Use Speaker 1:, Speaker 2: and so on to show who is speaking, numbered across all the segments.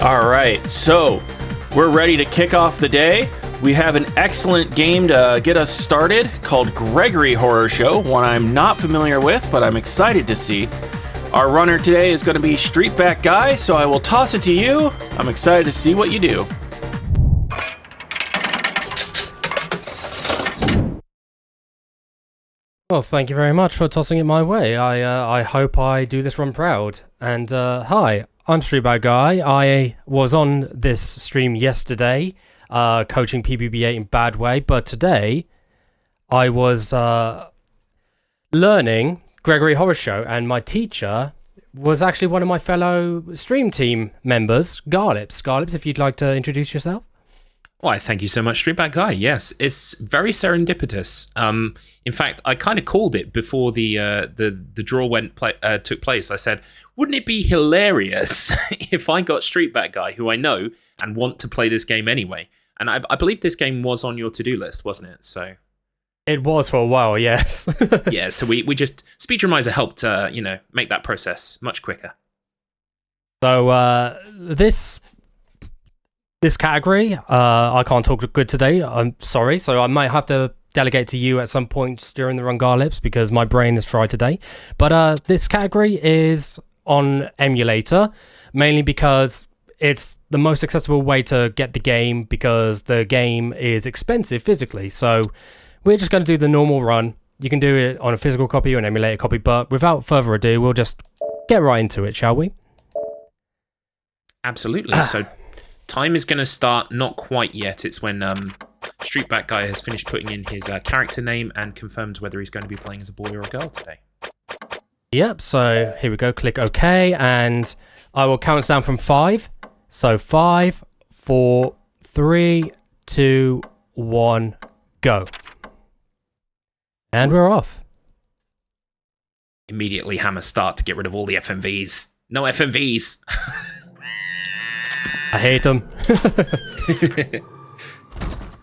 Speaker 1: All right, so we're ready to kick off the day. We have an excellent game to get us started called Gregory Horror Show, one I'm not familiar with, but I'm excited to see. Our runner today is going to be Streetbackguy, so I will toss it to you. I'm excited to see what you do.
Speaker 2: Well, thank you very much for tossing it my way. I hope I do this run proud. And hi, I'm Streetbackguy. I was on this stream yesterday, coaching PBB8 in bad way, but today I was learning Gregory Horror Show, and my teacher was actually one of my fellow stream team members, Garlips. Garlips, if you'd like to introduce yourself.
Speaker 3: Why, thank you so much, Streetbackguy. Yes, it's very serendipitous. In fact, I kind of called it before the draw took place. I said, wouldn't it be hilarious if I got Streetbackguy, who I know and want to play this game anyway? And I believe this game was on your to-do list, wasn't it? So
Speaker 2: it was for a while, yes.
Speaker 3: Yeah, so we just Speedromizer helped make that process much quicker.
Speaker 2: So this category, I can't talk good today, I'm sorry, so I might have to delegate to you at some point during the run, Garlips, because my brain is fried today. But this category is on emulator, mainly because it's the most accessible way to get the game, because the game is expensive physically. So we're just going to do the normal run. You can do it on a physical copy or an emulator copy, but without further ado, we'll just get right into it, shall we?
Speaker 3: Absolutely. So time is going to start not quite yet. It's when Streetbackguy has finished putting in his character name and confirmed whether he's going to be playing as a boy or a girl today.
Speaker 2: Yep, so here we go. Click OK, and I will count us down from 5. So 5, 4, 3, 2, 1, go. And we're off.
Speaker 3: Immediately hammer start to get rid of all the FMVs. No FMVs!
Speaker 2: I hate them.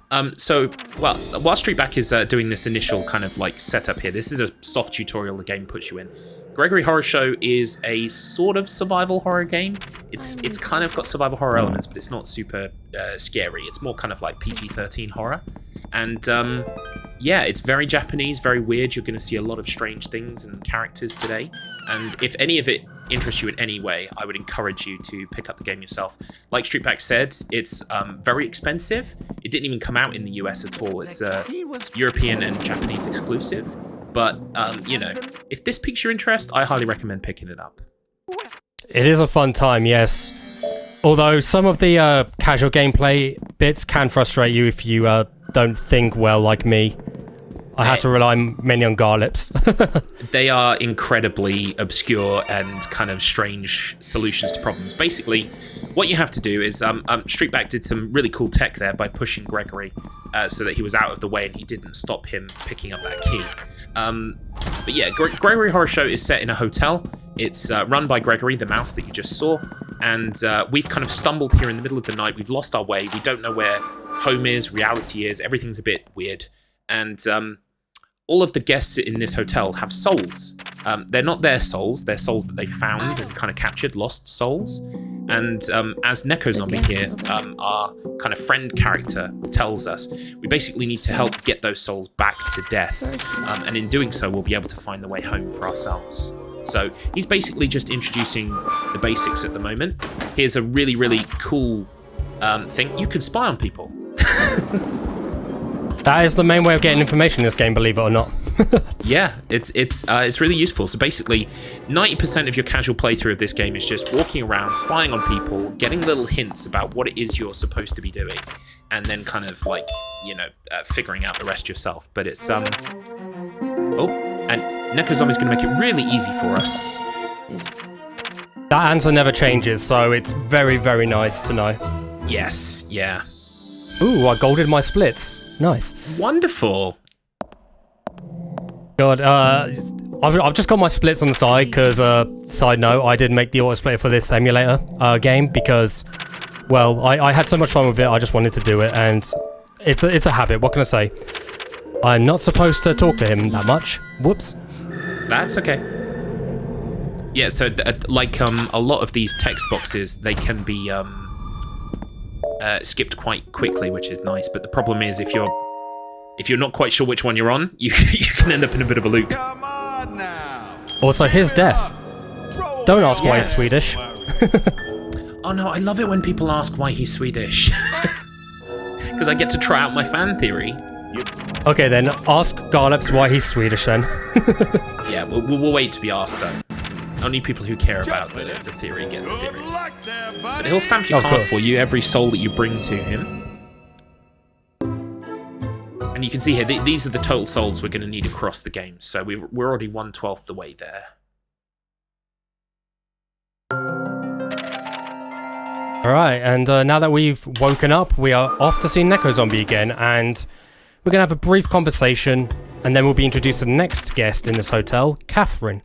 Speaker 3: While Streetback is doing this initial kind of like setup here, this is a soft tutorial the game puts you in. Gregory Horror Show is a sort of survival horror game. It's kind of got survival horror elements, but it's not super scary. It's more kind of like PG-13 horror. And yeah, it's very Japanese, very weird. You're going to see a lot of strange things and characters today. And if any of it interests you in any way, I would encourage you to pick up the game yourself. Like Streetback said, it's very expensive. It didn't even come out in the US at all. It's European and Japanese exclusive. But, if this piques your interest, I highly recommend picking it up.
Speaker 2: It is a fun time, yes. Although some of the casual gameplay bits can frustrate you if you don't think well like me. I had to rely mainly on Garlips.
Speaker 3: They are incredibly obscure and kind of strange solutions to problems. Basically, what you have to do is, Streetback did some really cool tech there by pushing Gregory so that he was out of the way and he didn't stop him picking up that key. But yeah, Gregory Horror Show is set in a hotel. It's run by Gregory, the mouse that you just saw, and we've kind of stumbled here in the middle of the night. We've lost our way. We don't know where home is, reality is. Everything's a bit weird. And all of the guests in this hotel have souls. They're not their souls. They're souls that they found and kind of captured, lost souls. And as Neko Zombie here, our kind of friend character tells us, we basically need to help get those souls back to death. And in doing so, we'll be able to find the way home for ourselves. So he's basically just introducing the basics at the moment. Here's a really, really cool thing. You can spy on people.
Speaker 2: That is the main way of getting information in this game, believe it or not.
Speaker 3: Yeah, it's really useful. So basically, 90% of your casual playthrough of this game is just walking around, spying on people, getting little hints about what it is you're supposed to be doing, and then kind of like, figuring out the rest yourself. But it's and Neko Zombie's going to make it really easy for us.
Speaker 2: That answer never changes, so it's very, very nice to know.
Speaker 3: Yes, yeah.
Speaker 2: Ooh, I golded my splits. Nice.
Speaker 3: Wonderful.
Speaker 2: God, I've just got my splits on the side because, side note, I did make the auto splitter for this emulator game because, well, I had so much fun with it. I just wanted to do it, and it's a habit. What can I say? I'm not supposed to talk to him that much. Whoops.
Speaker 3: That's okay. Yeah, so like a lot of these text boxes, they can be skipped quite quickly, which is nice. But the problem is, if you're not quite sure which one you're on, you can end up in a bit of a loop.
Speaker 4: Come on now.
Speaker 2: Also, his death. Don't ask why he's Swedish.
Speaker 3: Oh no, I love it when people ask why he's Swedish. Because I get to try out my fan theory.
Speaker 2: Okay, then ask Garlips why he's Swedish then.
Speaker 3: Yeah, we'll wait to be asked though. Only people who care about the theory get the theory.
Speaker 4: Good luck there,
Speaker 3: But
Speaker 4: buddy.
Speaker 3: he'll stamp your
Speaker 2: Of
Speaker 3: card
Speaker 2: course.
Speaker 3: for you every soul that you bring to him. And you can see here, these are the total souls we're going to need across the game. So we're already 1/12 the way there.
Speaker 2: Alright, and now that we've woken up, we are off to see Neko Zombie again, and we're going to have a brief conversation, and then we'll be introduced to the next guest in this hotel, Catherine.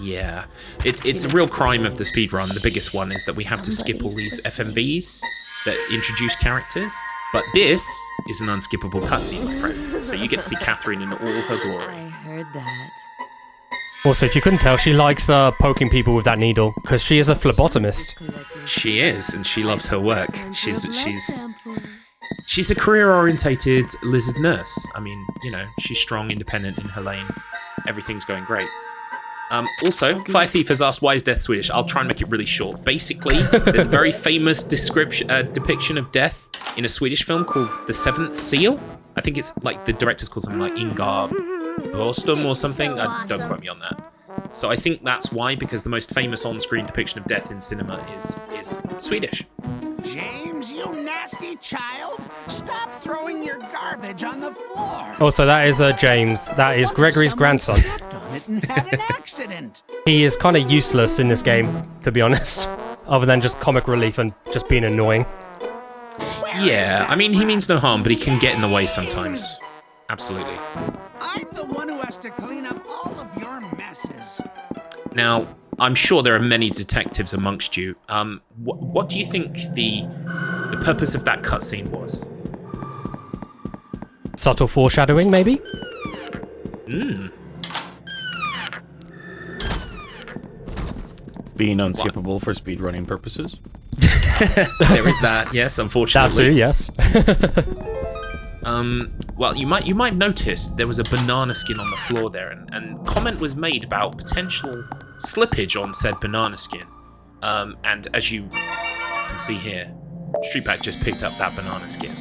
Speaker 3: Yeah, it's a real crime of the speedrun. The biggest one is that we have to skip all these FMVs that introduce characters. But this is an unskippable cutscene, my friends. So you get to see Catherine in all her glory.
Speaker 5: I heard that.
Speaker 2: Also, if you couldn't tell, she likes poking people with that needle, because she is a phlebotomist.
Speaker 3: She is, and she loves her work. She's a career-orientated lizard nurse. I mean, you know, she's strong, independent in her lane. Everything's going great. Also, Fire Thief has asked why is death Swedish. I'll try and make it really short. Basically, there's a very famous depiction of death in a Swedish film called The Seventh Seal. I think it's like the director's called something like Ingar Bostum or something. Don't quote me on that. So I think that's why, because the most famous on-screen depiction of death in cinema is Swedish.
Speaker 4: James, you nasty child. Stop throwing your garbage on the floor.
Speaker 2: Also, that is James. That is Gregory's grandson.
Speaker 4: Stepped on it and had an accident.
Speaker 2: He is kind of useless in this game, to be honest, other than just comic relief and just being annoying.
Speaker 3: Yeah, I mean, he means no harm, but he can get in the way sometimes. Absolutely.
Speaker 4: I'm the one who has to clean up all of your messes.
Speaker 3: Now, I'm sure there are many detectives amongst you. What do you think the purpose of that cutscene was?
Speaker 2: Subtle foreshadowing, maybe?
Speaker 1: Being unskippable for speedrunning purposes.
Speaker 3: There is that, yes,
Speaker 2: That
Speaker 3: unfortunately.
Speaker 2: too, yes.
Speaker 3: Well, you might notice there was a banana skin on the floor there, and comment was made about potential slippage on said banana skin. And as you can see here, Streetback just picked up that banana skin.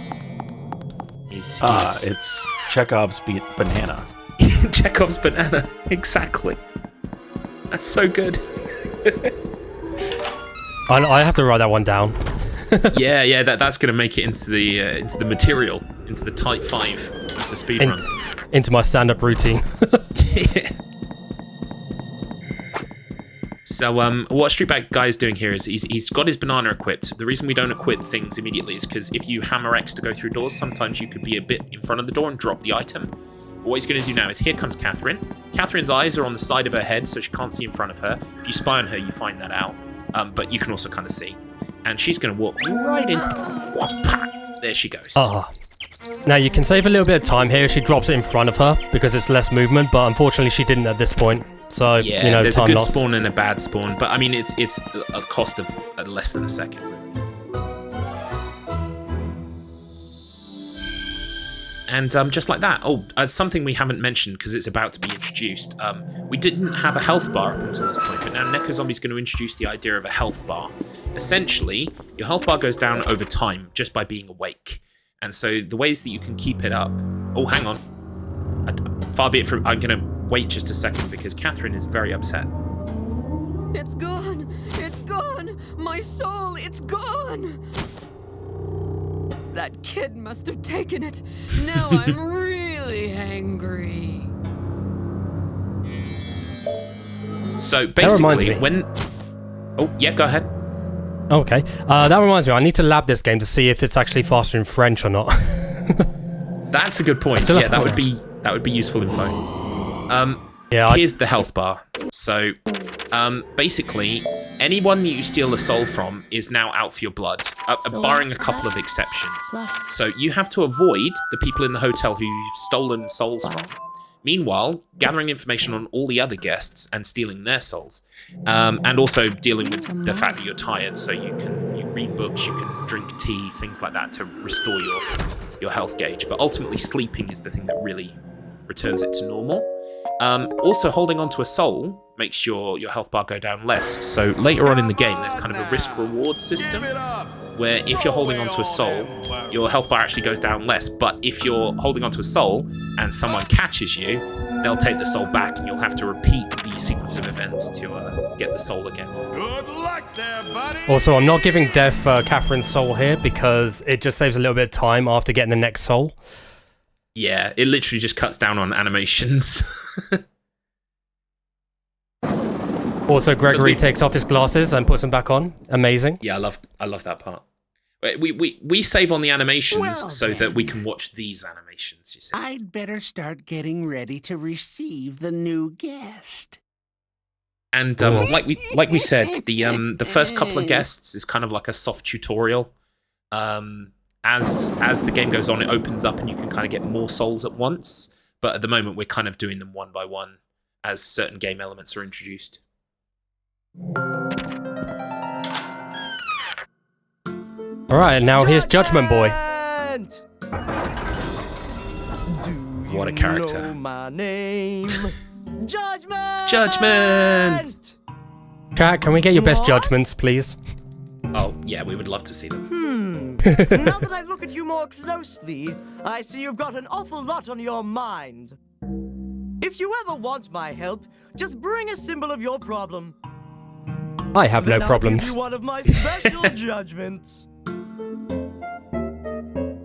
Speaker 3: He's
Speaker 1: It's Chekhov's banana.
Speaker 3: Chekhov's banana, exactly. That's so good.
Speaker 2: I have to write that one down.
Speaker 3: yeah, that's gonna make it into the material, into the type 5 of the speedrun.
Speaker 2: Into my stand-up routine.
Speaker 3: So what Streetbackguy is doing here is he's got his banana equipped. The reason we don't equip things immediately is because if you hammer X to go through doors, sometimes you could be a bit in front of the door and drop the item. But what he's going to do now is, here comes Catherine. Catherine's eyes are on the side of her head, so she can't see in front of her. If you spy on her, you find that out. But you can also kind of see. And she's going to walk right into... There she goes.
Speaker 2: Ah. Now, you can save a little bit of time here if she drops it in front of her, because it's less movement, but unfortunately she didn't at this point. So,
Speaker 3: Yeah,
Speaker 2: you know,
Speaker 3: there's a
Speaker 2: time
Speaker 3: good
Speaker 2: lost.
Speaker 3: spawn and a bad spawn, but I mean, it's a cost of less than a second, really. And just like that, something we haven't mentioned because it's about to be introduced. We didn't have a health bar up until this point, but now Neko Zombie's going to introduce the idea of a health bar. Essentially, your health bar goes down over time just by being awake. And so the ways that you can keep it up... Oh, hang on. Far be it from... I'm going to wait just a second because Catherine is very upset.
Speaker 5: It's gone! It's gone! My soul, it's gone! That kid must have taken it. Now I'm really angry.
Speaker 3: So
Speaker 2: reminds
Speaker 3: basically,
Speaker 2: me.
Speaker 3: when... Oh, yeah, go ahead.
Speaker 2: Okay. That reminds me, I need to lab this game to see if it's actually faster in French or not.
Speaker 3: That's a good point.
Speaker 2: still
Speaker 3: Yeah,
Speaker 2: have
Speaker 3: that would be useful info.
Speaker 2: Yeah,
Speaker 3: Here's the health bar. So, basically, anyone that you steal a soul from is now out for your blood, barring a couple of exceptions. So you have to avoid the people in the hotel who you've stolen souls from. Meanwhile, gathering information on all the other guests and stealing their souls, and also dealing with the fact that you're tired, so you read books, you can drink tea, things like that to restore your health gauge. But ultimately, sleeping is the thing that really returns it to normal. Also, holding onto a soul makes your health bar go down less. So later on in the game, there's kind of a risk-reward system where if you're holding onto a soul, your health bar actually goes down less. But if you're holding onto a soul and someone catches you, they'll take the soul back, and you'll have to repeat the sequence of events to get the soul again.
Speaker 6: Good luck there, buddy.
Speaker 2: Also, I'm not giving Dev Catherine's soul here because it just saves a little bit of time after getting the next soul.
Speaker 3: Yeah, it literally just cuts down on animations.
Speaker 2: Also, Gregory takes off his glasses and puts them back on. Amazing.
Speaker 3: Yeah, I love that part. We save on the animations
Speaker 4: Well,
Speaker 3: so
Speaker 4: then.
Speaker 3: that we can watch these animations, you see.
Speaker 4: I'd better start getting ready to receive the new guest.
Speaker 3: And like we said, the first couple of guests is kind of like a soft tutorial. As the game goes on, it opens up and you can kind of get more souls at once. But at the moment, we're kind of doing them one by one as certain game elements are introduced.
Speaker 2: All right, now here's Judgment Boy.
Speaker 3: What a character.
Speaker 7: Know my name? Judgment!
Speaker 3: Judgment!
Speaker 2: Chat, can we get your best judgments, please?
Speaker 3: Oh, yeah, we would love to see them.
Speaker 7: Now that I look at you more closely, I see you've got an awful lot on your mind. If you ever want my help, just bring a symbol of your problem.
Speaker 2: I have no
Speaker 7: Then
Speaker 2: problems.
Speaker 7: I'll give you one of my special judgments.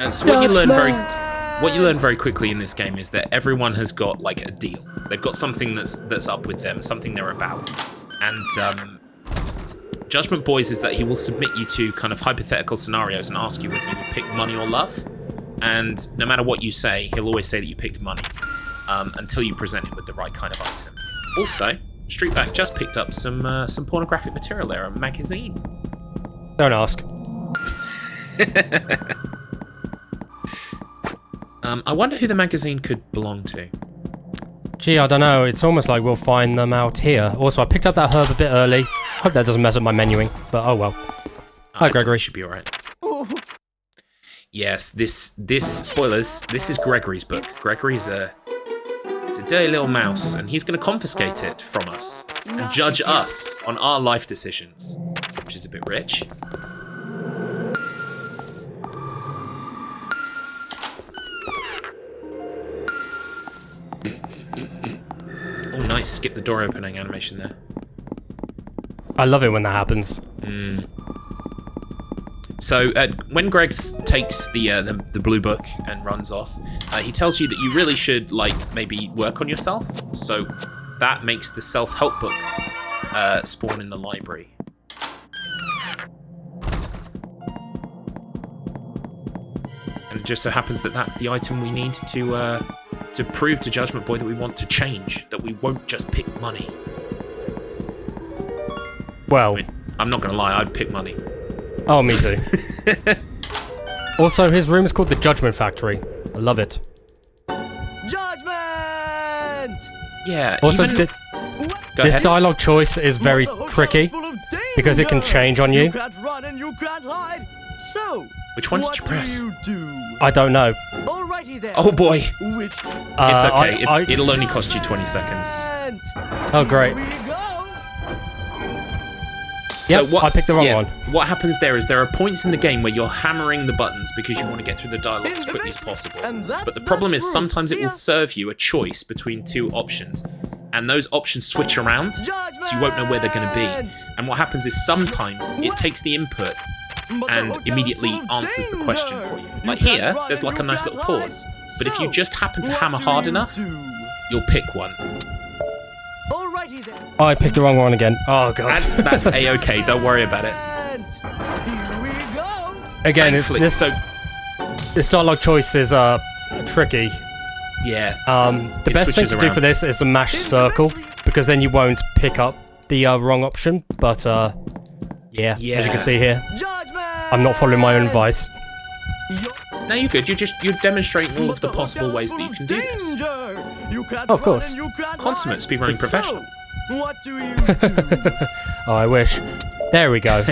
Speaker 3: And so what you learn very quickly in this game is that everyone has got like a deal. They've got something that's up with them, something they're about. And Judgment Boy's is that he will submit you to kind of hypothetical scenarios and ask you whether you would pick money or love. And no matter what you say, he'll always say that you picked money until you present him with the right kind of item. Also, Streetback just picked up some pornographic material there, a magazine.
Speaker 2: Don't ask.
Speaker 3: I wonder who the magazine could belong to.
Speaker 2: Gee, I don't know. It's almost like we'll find them out here. Also, I picked up that herb a bit early. Hope that doesn't mess up my menuing, but oh well. Hi, Gregory.
Speaker 3: Should be alright. Yes, this spoilers. This is Gregory's book. Gregory is a dirty little mouse, and he's going to confiscate it from us and judge us on our life decisions, which is a bit rich. Oh, nice! Skip the door opening animation there.
Speaker 2: I love it when that happens.
Speaker 3: So when Greg takes the blue book and runs off, he tells you that you really should maybe work on yourself. So that makes the self-help book spawn in the library. And it just so happens that that's the item we need to prove to Judgment Boy that we want to change, that we won't just pick money.
Speaker 2: Well,
Speaker 3: I mean, I'm not gonna lie, I'd pick money.
Speaker 2: oh, me too. Also, his room is called the Judgment Factory. I love it.
Speaker 7: Judgment!
Speaker 3: Yeah.
Speaker 2: Also,
Speaker 3: even... Go
Speaker 2: this
Speaker 3: ahead.
Speaker 2: dialogue choice is very
Speaker 7: The hotel's
Speaker 2: tricky
Speaker 7: full of
Speaker 2: because it can
Speaker 7: danger.
Speaker 2: change on you.
Speaker 7: You can't run and you can't hide. So,
Speaker 3: Which one did you press?
Speaker 7: What do you do?
Speaker 2: I don't know.
Speaker 7: Alrighty then.
Speaker 3: Oh boy.
Speaker 7: Which
Speaker 3: It's okay.
Speaker 2: I-
Speaker 3: It'll only cost you 20 seconds.
Speaker 2: Oh, great.
Speaker 7: Here we go.
Speaker 2: Yep, I picked the wrong one.
Speaker 3: What happens there is there are points in the game where you're hammering the buttons because you want to get through the dialogue as quickly as possible.
Speaker 7: And that's
Speaker 3: But the problem
Speaker 7: the
Speaker 3: is
Speaker 7: truth.
Speaker 3: sometimes it
Speaker 7: See
Speaker 3: will
Speaker 7: ya.
Speaker 3: serve you a choice between two options. And those options switch around, so you won't know where they're going to be. And what happens is sometimes it takes the input
Speaker 7: But the
Speaker 3: and
Speaker 7: hotel's
Speaker 3: immediately
Speaker 7: full of
Speaker 3: answers the question
Speaker 7: danger.
Speaker 3: for you.
Speaker 7: You
Speaker 3: Like
Speaker 7: can't
Speaker 3: here,
Speaker 7: run
Speaker 3: there's
Speaker 7: and
Speaker 3: like a
Speaker 7: you
Speaker 3: nice
Speaker 7: can't
Speaker 3: little
Speaker 7: hide.
Speaker 3: pause. But if you
Speaker 7: So,
Speaker 3: just happen to
Speaker 7: what
Speaker 3: hammer
Speaker 7: do
Speaker 3: hard
Speaker 7: you
Speaker 3: enough,
Speaker 7: do?
Speaker 3: you'll pick one.
Speaker 7: Alrighty then.
Speaker 2: Oh, I picked the wrong one again. Oh, God.
Speaker 3: That's A-okay, don't worry about it.
Speaker 7: And here we go.
Speaker 2: Again,
Speaker 3: Thankfully,
Speaker 2: this
Speaker 3: so
Speaker 2: dialogue choice is tricky.
Speaker 3: yeah.
Speaker 2: The
Speaker 3: It
Speaker 2: best thing
Speaker 3: switches
Speaker 2: to do
Speaker 3: around.
Speaker 2: for this is to mash circle, because then you won't pick up the wrong option. But yeah, as you
Speaker 3: Yeah.
Speaker 2: can see here,
Speaker 7: Judgment.
Speaker 2: I'm not following my own advice.
Speaker 3: No, you're good. You're demonstrating all of the possible ways that you can do this.
Speaker 2: Oh, of course.
Speaker 3: Consummate speedrunning professional.
Speaker 7: What do you do?
Speaker 2: Oh, I wish. There we go.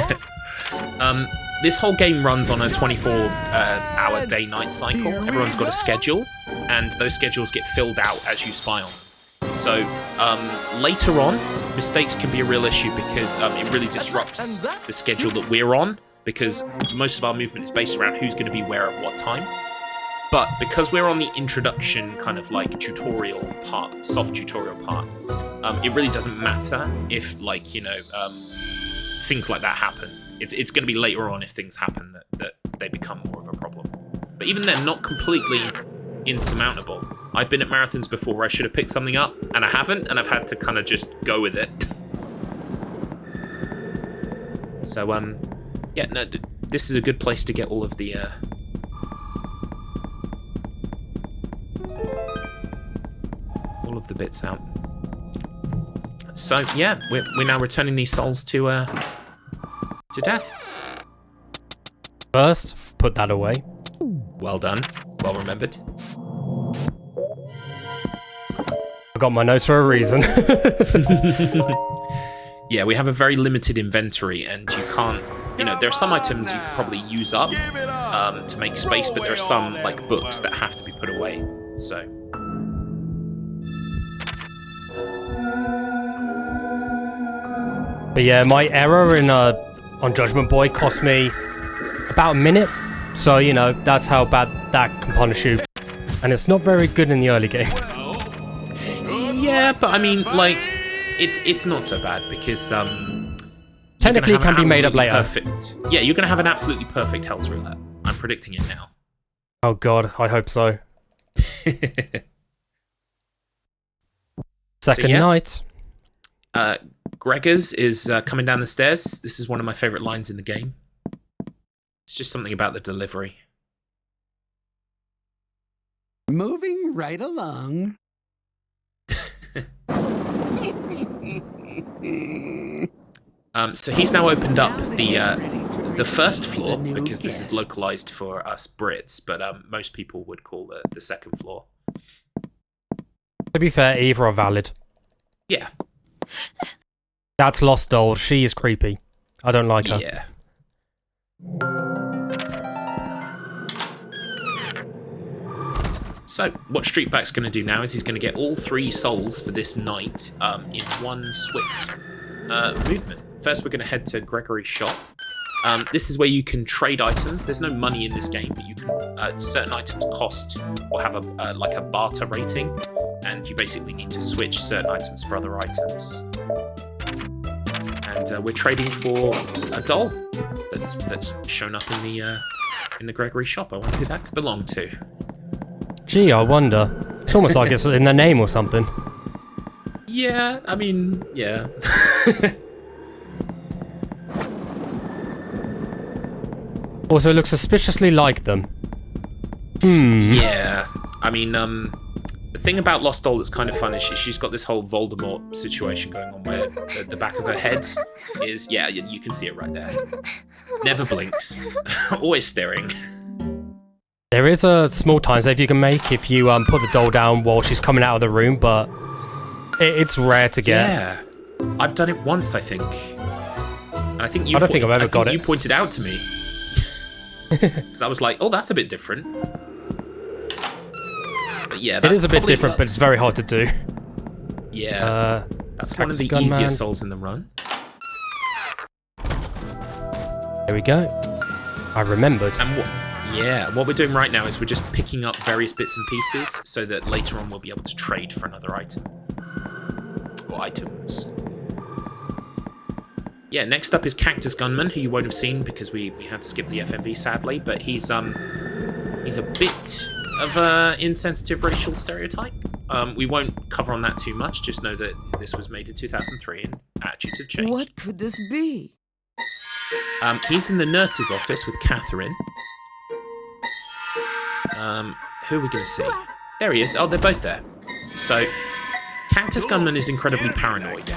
Speaker 3: this whole game runs on a 24-hour day-night cycle. Everyone's got a schedule, and those schedules get filled out as you spy on them. So later on, mistakes can be a real issue because it really disrupts the schedule that we're on, because most of our movement is based around who's going to be where at what time. But because we're on the introduction kind of like tutorial part, soft tutorial part, it really doesn't matter if, like, you know, things like that happen. It's going to be later on if things happen that they become more of a problem. But even then, not completely insurmountable. I've been at marathons before where I should have picked something up, and I haven't, and I've had to kind of just go with it. So, yeah, no, this is a good place to get all of the, bits out. So, yeah, we're now returning these souls to death.
Speaker 2: First, put that away.
Speaker 3: Well done. Well remembered.
Speaker 2: I got my notes for a reason.
Speaker 3: Yeah, we have a very limited inventory, and you can't, you know, there are some items you could probably use up to make space, but there are some, like books, that have to be put away. So.
Speaker 2: But yeah, my error in on Judgment Boy cost me about a minute. So, you know, that's how bad that can punish you. And it's not very good in the early game.
Speaker 3: Yeah, but I mean, like, it's not so bad because
Speaker 2: technically it can be made up later.
Speaker 3: Perfect. Yeah, you're gonna have an absolutely perfect Hell's Roulette. I'm predicting it now.
Speaker 2: Oh god, I hope so. Second night.
Speaker 3: Gregor's is coming down the stairs. This is one of my favorite lines in the game. It's just something about the delivery.
Speaker 4: Moving right along.
Speaker 3: So he's now opened up the first floor, because this is localized for us Brits, but most people would call the second floor.
Speaker 2: To be fair, either are valid.
Speaker 3: Yeah.
Speaker 2: That's Lost Doll. She is creepy. I don't like her.
Speaker 3: Yeah. So, what Streetback's going to do now is he's going to get all 3 souls for this night in one swift movement. First, we're going to head to Gregory's shop. This is where you can trade items. There's no money in this game, but you can certain items cost or have like a barter rating, and you basically need to switch certain items for other items. And we're trading for a doll that's shown up in the Gregory shop. I wonder who that could belong to.
Speaker 2: Gee, I wonder. It's almost like it's in the name or something.
Speaker 3: Yeah, I mean, yeah.
Speaker 2: Also, it looks suspiciously like them.
Speaker 3: Yeah, I mean, the thing about Lost Doll that's kind of fun is she's got this whole Voldemort situation going on where the back of her head is, yeah, you can see it right there. Never blinks. Always staring.
Speaker 2: There is a small time save you can make if you put the doll down while she's coming out of the room, but it's rare to get.
Speaker 3: Yeah, I've done it once, I think. And I think
Speaker 2: I don't think I've ever got it.
Speaker 3: You pointed out to me. Because I was like, oh, that's a bit different. But yeah, that's
Speaker 2: it is a bit different, but it's very hard to do.
Speaker 3: Yeah, that's one of the easier souls in the run.
Speaker 2: There we go. I remembered.
Speaker 3: And what we're doing right now is we're just picking up various bits and pieces so that later on we'll be able to trade for another item. Or items. Yeah, next up is Cactus Gunman, who you won't have seen because we had to skip the FMV, sadly, but he's a bit of a insensitive racial stereotype. We won't cover on that too much, just know that this was made in 2003 and attitudes have changed.
Speaker 5: What could this be?
Speaker 3: He's in the nurse's office with Catherine. Who are we going to see? There he is. Oh, they're both there. So, Cactus Gunman is incredibly paranoid.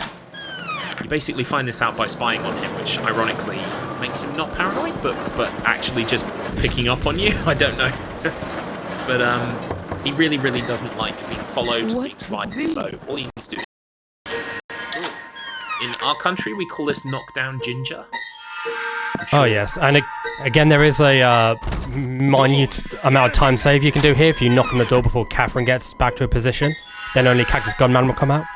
Speaker 3: You basically find this out by spying on him, which ironically makes him not paranoid, but actually just picking up on you. I don't know. But he really, really doesn't like being followed, being spied, so all he needs to do is... In our country, we call this knockdown ginger. I'm
Speaker 2: Oh yes, and again there is a minute amount of time save you can do here if you knock on the door before Catherine gets back to her position. Then only Cactus Gunman will come out.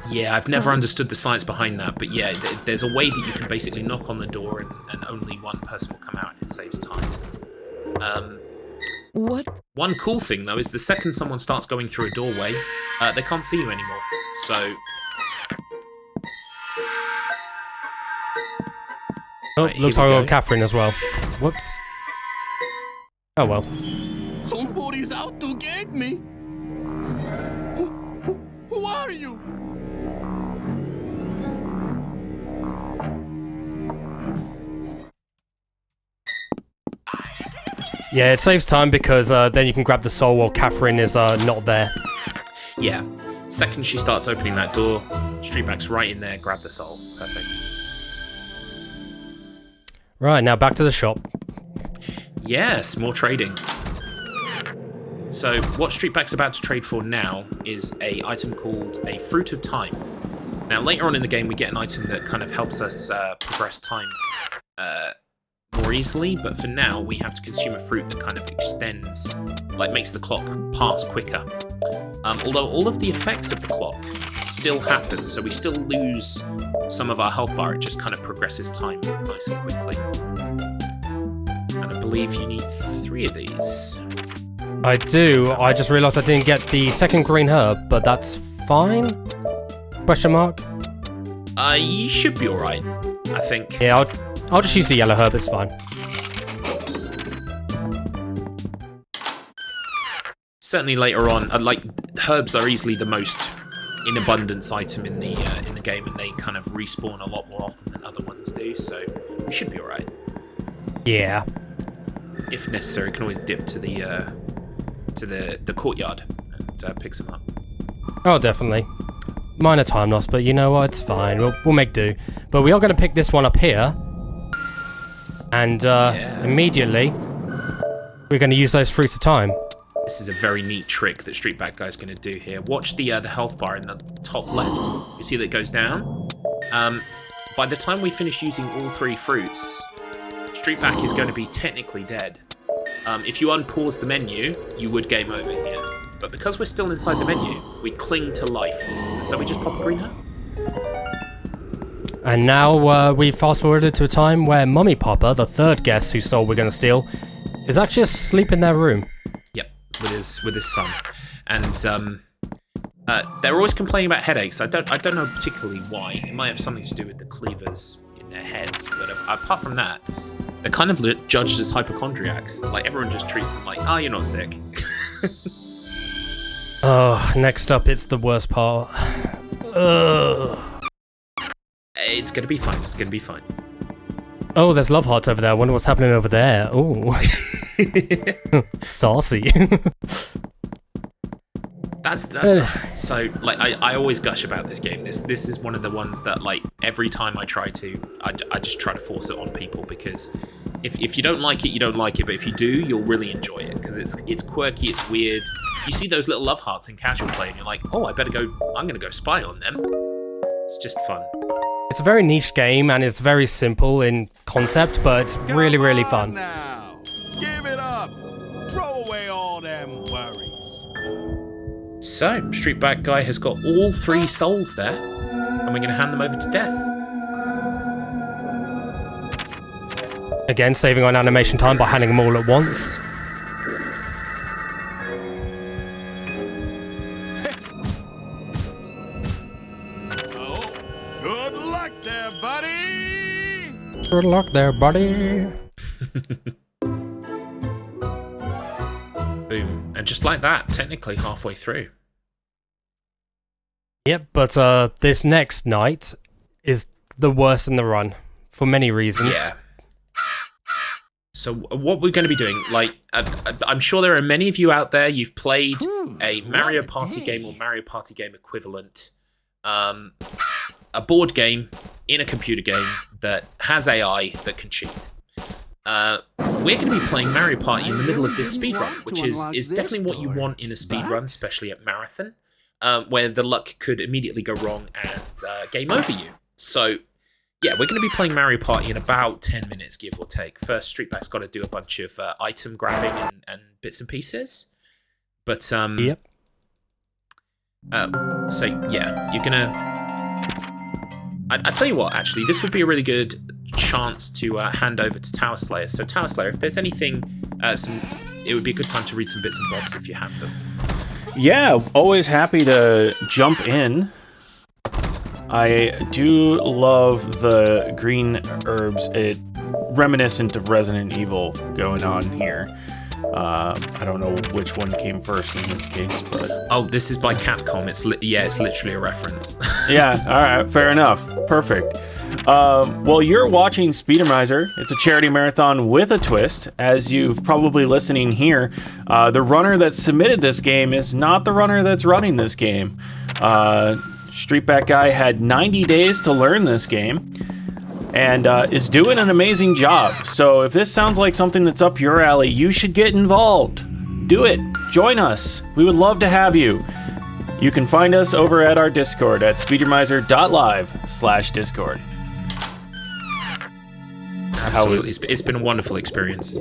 Speaker 3: Yeah, I've never understood the science behind that, but yeah, there's a way that you can basically knock on the door and only one person will come out and it saves time.
Speaker 5: What?
Speaker 3: One cool thing, though, is the second someone starts going through a doorway, they can't see you anymore. So...
Speaker 2: Oh,
Speaker 3: Right,
Speaker 2: looks
Speaker 3: here
Speaker 2: like
Speaker 3: we
Speaker 2: I
Speaker 3: go.
Speaker 2: got Catherine as well. Whoops. Oh well.
Speaker 6: Somebody's out to get me. Who are you?
Speaker 2: Yeah, it saves time because then you can grab the soul while Catherine is not there.
Speaker 3: Yeah. Second she starts opening that door, Streetback's right in there, grab the soul. Perfect.
Speaker 2: Right, now back to the shop.
Speaker 3: Yes, more trading. So what Streetback's about to trade for now is a item called a Fruit of Time. Now later on in the game we get an item that kind of helps us progress time more easily, but for now we have to consume a fruit that kind of extends, like makes the clock pass quicker. Although all of the effects of the clock still happen, so we still lose some of our health bar, it just kind of progresses time nice and quickly. And I believe you need 3 of these.
Speaker 2: I do. I just realised I didn't get the second green herb, but that's fine? Question mark?
Speaker 3: You should be alright, I think.
Speaker 2: Yeah, I'll just use the yellow herb, it's fine.
Speaker 3: Certainly later on, like herbs are easily the most in abundance item in the game, and they kind of respawn a lot more often than other ones do. So we should be alright.
Speaker 2: Yeah.
Speaker 3: If necessary, we can always dip to the courtyard and pick some up.
Speaker 2: Oh, definitely. Minor time loss, but you know what? It's fine. We'll make do. But we are going to pick this one up here. And immediately, we're going to use those fruits of time.
Speaker 3: This is a very neat trick that Streetbackguy's going to do here. Watch the health bar in the top left. You see that it goes down? By the time we finish using all 3 fruits, Streetback is going to be technically dead. If you unpause the menu, you would game over here. But because we're still inside the menu, we cling to life. So we just pop a green herb.
Speaker 2: And now we fast forwarded to a time where Mummy Papa, the third guest whose soul we're going to steal, is actually asleep in their room.
Speaker 3: Yep, with his son. And they're always complaining about headaches. I don't know particularly why. It might have something to do with the cleavers in their heads. But apart from that, they're kind of judged as hypochondriacs. Like, everyone just treats them like, oh, you're not sick.
Speaker 2: Oh, next up, it's the worst part. Ugh.
Speaker 3: It's gonna be fine. It's gonna be fine.
Speaker 2: Oh, there's love hearts over there. I wonder what's happening over there. Oh. Saucy.
Speaker 3: That's that. So, like, I always gush about this game. This is one of the ones that, like, every time I try to, I just try to force it on people, because if you don't like it, you don't like it. But if you do, you'll really enjoy it, because it's quirky, it's weird. You see those little love hearts in casual play, and you're like, oh, I'm gonna go spy on them. It's just fun.
Speaker 2: It's a very niche game, and it's very simple in concept, but it's really, really fun.
Speaker 6: Now, give it up. Throw away all them worries.
Speaker 3: So, Streetbackguy has got all 3 souls there, and we're gonna hand them over to death.
Speaker 2: Again, saving on animation time by handing them all at once.
Speaker 6: Good luck there, buddy.
Speaker 2: Good luck there, buddy.
Speaker 3: Boom. And just like that, technically halfway through.
Speaker 2: Yep, but this next night is the worst in the run, for many reasons.
Speaker 3: Yeah. So what we're going to be doing, like, I'm sure there are many of you out there, you've played a Mario Party game or Mario Party game equivalent, a board game in a computer game that has AI that can cheat. We're going to be playing Mario Party in the middle of this speedrun, which is definitely what you want in a speedrun, especially at Marathon, where the luck could immediately go wrong and game over you. So, yeah, we're going to be playing Mario Party in about 10 minutes, give or take. First, Streetback's got to do a bunch of item grabbing and bits and pieces. But,
Speaker 2: Yep.
Speaker 3: So, yeah, you're going to... I tell you what, actually, this would be a really good chance to hand over to Tower Slayer. So, Tower Slayer, if there's anything, it would be a good time to read some bits and bobs if you have them.
Speaker 1: Yeah, always happy to jump in. I do love the green herbs. It reminiscent of Resident Evil going on here. I don't know which one came first in this case, but...
Speaker 3: Oh, this is by Capcom. It's literally a reference.
Speaker 1: Yeah, alright, fair enough. Perfect. Well, you're watching Speedromizer. It's a charity marathon with a twist. As you've probably listening here, the runner that submitted this game is not the runner that's running this game. Streetbackguy had 90 days to learn this game, and is doing an amazing job. So if this sounds like something that's up your alley, you should get involved. Do it. Join us. We would love to have you. You can find us over at our Discord at speedromizer.live/Discord.
Speaker 3: Absolutely. It's been a wonderful experience.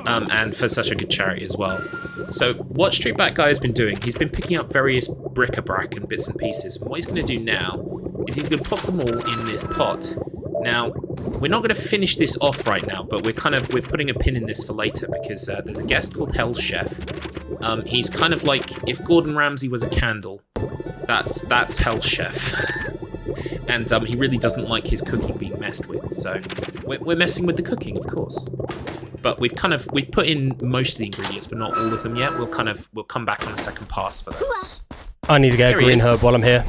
Speaker 3: And for such a good charity as well. So what Streetbackguy has been doing, he's been picking up various bric-a-brac and bits and pieces. And what he's going to do now is he's going to pop them all in this pot. Now, we're not going to finish this off right now, but we're putting a pin in this for later because there's a guest called Hell Chef. He's kind of like if Gordon Ramsay was a candle. That's Hell Chef. And he really doesn't like his cooking being messed with, so we're messing with the cooking, of course. But we've put in most of the ingredients, but not all of them yet. We'll come back on a second pass for those.
Speaker 2: I need to get a green herb while I'm here.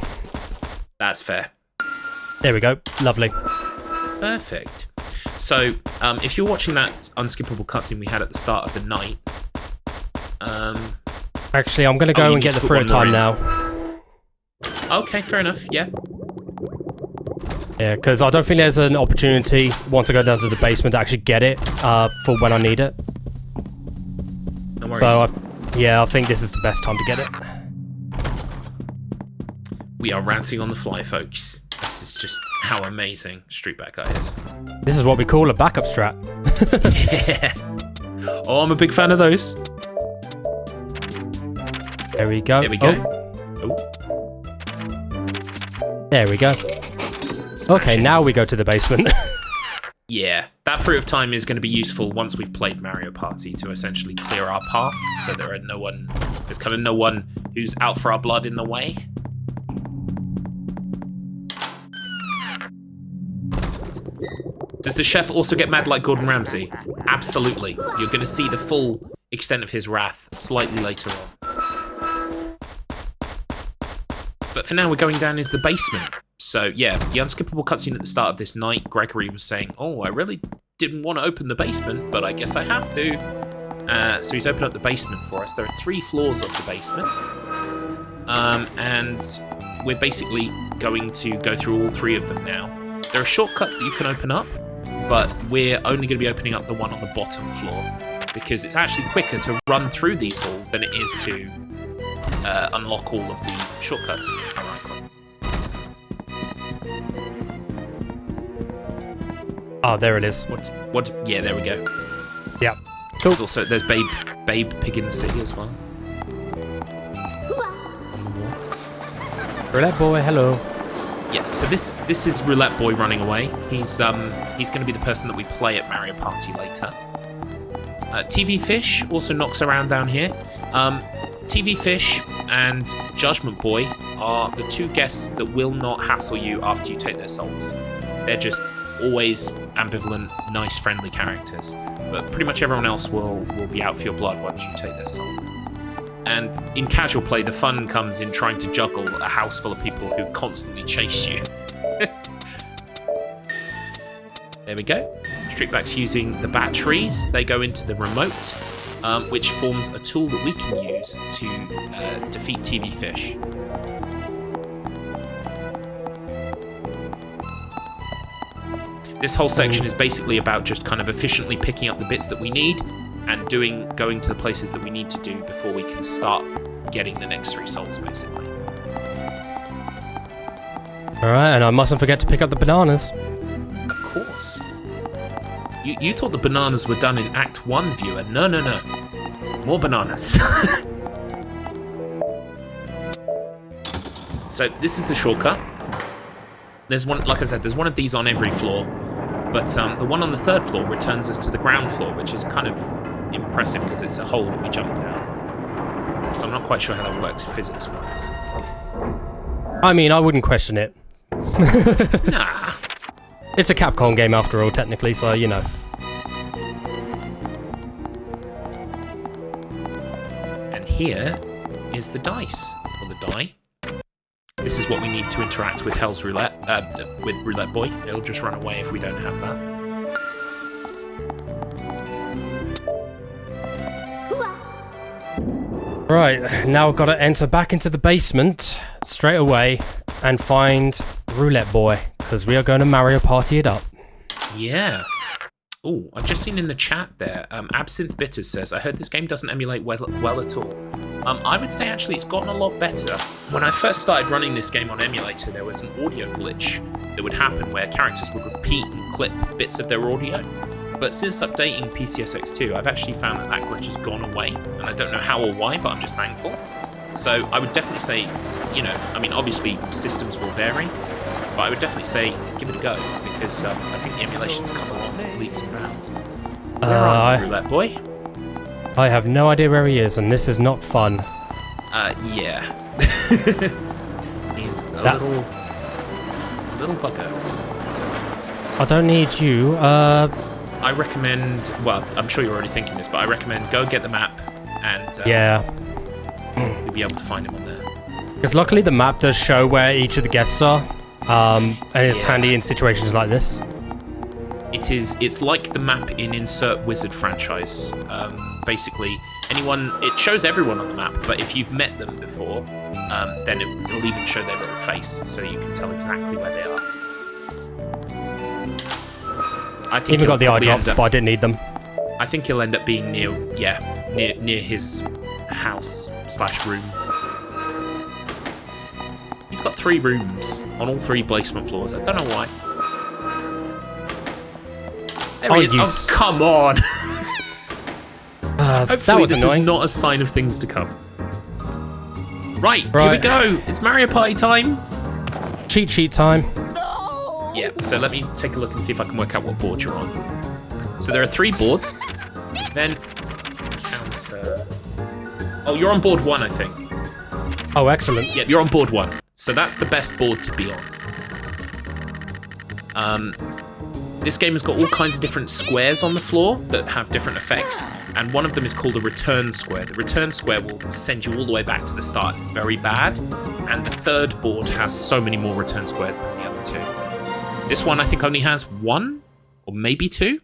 Speaker 3: That's fair.
Speaker 2: There we go. Lovely.
Speaker 3: Perfect. So, if you're watching that unskippable cutscene we had at the start of the night,
Speaker 2: actually, I'm gonna go and get the fruit of time now.
Speaker 3: Okay, fair enough. Yeah.
Speaker 2: Yeah, because I don't think there's an opportunity once I go down to the basement to actually get it for when I need it.
Speaker 3: No worries.
Speaker 2: So, I think this is the best time to get it.
Speaker 3: We are routing on the fly, folks. This is just how amazing Streetbackguy is.
Speaker 2: This is what we call a backup strat.
Speaker 3: Yeah. Oh, I'm a big fan of those.
Speaker 2: There we go.
Speaker 3: There we go. Oh.
Speaker 2: There we go. Okay, now we go to the basement.
Speaker 3: Yeah, that fruit of time is going to be useful once we've played Mario Party to essentially clear our path, so there's kind of no one who's out for our blood in the way. Does the chef also get mad like Gordon Ramsay? Absolutely. You're going to see the full extent of his wrath slightly later on. But for now, we're going down into the basement. So, yeah, the unskippable cutscene at the start of this night, Gregory was saying, oh, I really didn't want to open the basement, but I guess I have to. So he's opened up the basement for us. There are 3 floors of the basement. And we're basically going to go through all 3 of them now. There are shortcuts that you can open up, but we're only going to be opening up the one on the bottom floor, because it's actually quicker to run through these halls than it is to unlock all of the shortcuts, ironically.
Speaker 2: Oh, there it is.
Speaker 3: What? Yeah, there we go.
Speaker 2: Yeah. Cool.
Speaker 3: There's Babe Pig in the City as well. On the wall.
Speaker 2: Roulette boy, hello.
Speaker 3: Yeah, so this is Roulette Boy running away. He's going to be the person that we play at Mario Party later. TV Fish also knocks around down here. TV Fish and Judgment Boy are the 2 guests that will not hassle you after you take their souls. They're just always ambivalent, nice, friendly characters. But pretty much everyone else will be out for your blood once you take their soul. And in casual play, the fun comes in trying to juggle a house full of people who constantly chase you. There we go. Streetback's using the batteries. They go into the remote, which forms a tool that we can use to defeat TV Fish. This whole section is basically about just kind of efficiently picking up the bits that we need and going to the places that we need to do before we can start getting the next 3 souls, basically.
Speaker 2: Alright, and I mustn't forget to pick up the bananas.
Speaker 3: You thought the bananas were done in Act 1, viewer. No. More bananas. So this is the shortcut. There's one, like I said, there's one of these on every floor. But the one on the 3rd floor returns us to the ground floor, which is kind of impressive because it's a hole that we jump down. So I'm not quite sure how that works physics-wise.
Speaker 2: I mean, I wouldn't question it.
Speaker 3: Nah.
Speaker 2: It's a Capcom game after all, technically, so you know.
Speaker 3: And here is the dice, or the die. This is what we need to interact with Hell's Roulette, with Roulette Boy. It'll just run away if we don't have that.
Speaker 2: Right, now I've got to enter back into the basement straight away and find Roulette Boy, because we are going to Mario Party it up.
Speaker 3: Yeah. Oh, I've just seen in the chat there, Absinthe Bitters says, I heard this game doesn't emulate well at all. I would say actually it's gotten a lot better. When I first started running this game on emulator, there was an audio glitch that would happen where characters would repeat and clip bits of their audio. But since updating PCSX2, I've actually found that glitch has gone away, and I don't know how or why, but I'm just thankful. So I would definitely say, you know, I mean, obviously systems will vary, but I would definitely say give it a go, because I think the emulation's come along leaps and bounds. Where are you, Roulette Boy?
Speaker 2: I have no idea where he is, and this is not fun.
Speaker 3: Yeah. He's a little bugger.
Speaker 2: I don't need you.
Speaker 3: I recommend, well, I'm sure you're already thinking this, but I recommend go get the map, and
Speaker 2: yeah,
Speaker 3: you'll be able to find him on there.
Speaker 2: because luckily the map does show where each of the guests are, and it's handy in situations like this.
Speaker 3: It's like the map in Insert Wizard franchise. Basically, it shows everyone on the map, but if you've met them before, then it'll even show their little face, so you can tell exactly where they are. I think
Speaker 2: Even got the eye drops, but I didn't need them.
Speaker 3: I think he'll end up being near his house/room. He's got 3 rooms on all 3 basement floors. I don't know why. There he is. Oh, come on! Hopefully this is not a sign of things to come. Right, here we go. It's Mario Party time.
Speaker 2: Cheat sheet time.
Speaker 3: Yeah, so let me take a look and see if I can work out what board you're on. So there are 3 boards. Then counter. Oh, you're on board 1, I think.
Speaker 2: Oh, excellent.
Speaker 3: Yeah, you're on board 1. So that's the best board to be on. This game has got all kinds of different squares on the floor that have different effects, and one of them is called a return square. The return square will send you all the way back to the start. It's very bad, and the 3rd board has so many more return squares than the other 2. This one I think only has 1, or maybe 2,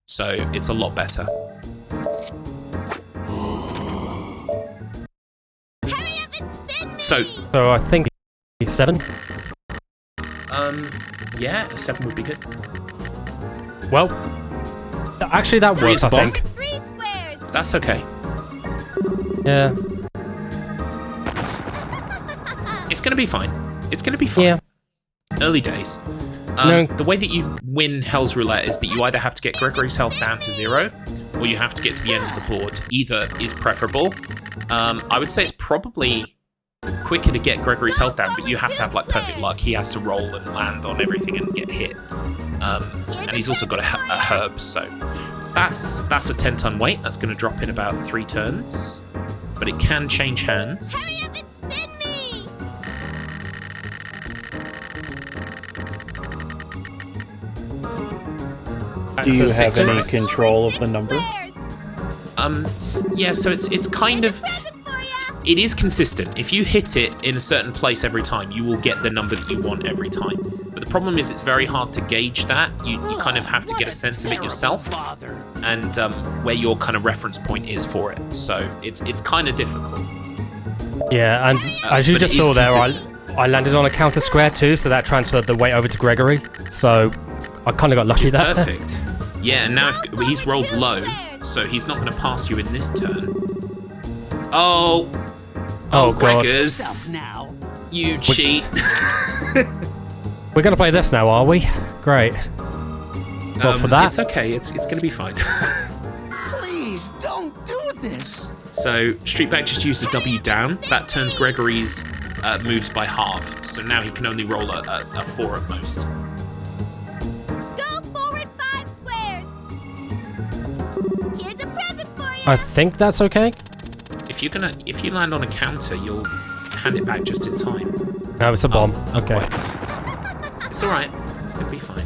Speaker 3: so it's a lot better. So
Speaker 2: I think 7.
Speaker 3: Yeah, a 7 would be good.
Speaker 2: Well, actually that
Speaker 3: 3
Speaker 2: works, I think.
Speaker 8: 3 squares.
Speaker 3: That's okay.
Speaker 2: Yeah.
Speaker 3: It's gonna be fine. It's gonna be fine.
Speaker 2: Yeah.
Speaker 3: Early days.
Speaker 2: No.
Speaker 3: The way that you win Hell's Roulette is that you either have to get Gregory's health down to 0, or you have to get to the end of the board. Either is preferable. I would say it's probably quicker to get Gregory's health down, but you have to have like perfect luck. He has to roll and land on everything and get hit. And he's also got a herb, so that's a 10-ton weight. That's going to drop in about 3 turns, but it can change hands.
Speaker 8: Hurry up and spin me!
Speaker 9: Do you have any control of the number?
Speaker 3: Yeah, so it's kind of... It is consistent. If you hit it in a certain place every time, you will get the number that you want every time. But the problem is it's very hard to gauge that. You kind of have to get a sense of it yourself, and where your kind of reference point is for it. So it's kind of difficult.
Speaker 2: Yeah, and as you just saw there, I landed on a counter square too, so that transferred the weight over to Gregory. So I kind of got lucky there.
Speaker 3: Perfect. Yeah, and now he's rolled low, so he's not going to pass you in this turn. Oh, Gregors, you cheat.
Speaker 2: We're going to play this now, are we? Great. Well, for that,
Speaker 3: It's okay. It's going to be fine.
Speaker 4: Please don't do this.
Speaker 3: So Streetback just used a W down. That turns Gregory's moves by half. So now he can only roll a 4 at most.
Speaker 8: Go forward 5 squares. Here's a present for you.
Speaker 2: I think that's okay.
Speaker 3: If you land on a counter, you'll hand it back just in time.
Speaker 2: No, it's a bomb. Okay.
Speaker 3: Wait. It's all right. It's going to be fine.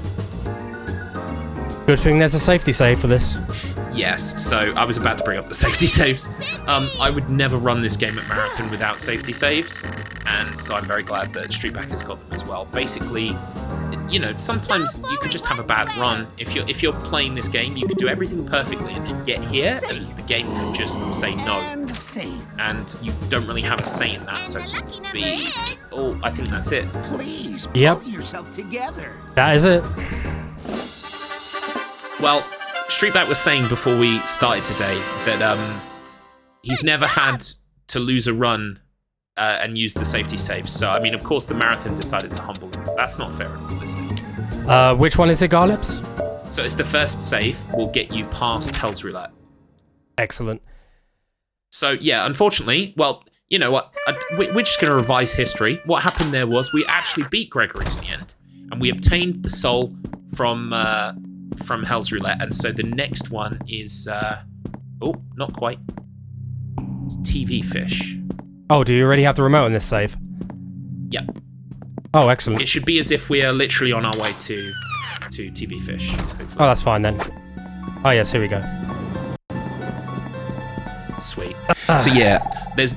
Speaker 2: Good thing there's a safety save for this.
Speaker 3: Yes, so I was about to bring up the safety saves. I would never run this game at Marathon without safety saves, and so I'm very glad that Streetback has got them as well. Basically, you know, sometimes you could just have a bad run. If you're playing this game, you could do everything perfectly and then get here, and the game could just say no. And you don't really have a say in that, so to speak. Oh, I think that's it.
Speaker 4: Please pull
Speaker 2: Yep.
Speaker 4: yourself together.
Speaker 2: That is it.
Speaker 3: Well, Streetback was saying before we started today that he's never had to lose a run and use the safety save. So, I mean, of course, the Marathon decided to humble him. That's not fair at all, is it?
Speaker 2: Which one is it, Garlips?
Speaker 3: So it's the first save will get you past Hell's Roulette.
Speaker 2: Excellent.
Speaker 3: So, yeah, unfortunately, well, you know what? We're just going to revise history. What happened there was we actually beat Gregory in the end, and we obtained the soul from Hell's Roulette, and so the next one is oh, not quite. It's TV Fish.
Speaker 2: Oh, do you already have the remote in this save?
Speaker 3: Yep.
Speaker 2: Oh, excellent.
Speaker 3: It should be as if we are literally on our way to TV Fish. Hopefully.
Speaker 2: Oh, that's fine then. Oh, yes, here we go.
Speaker 3: Sweet. So yeah, there's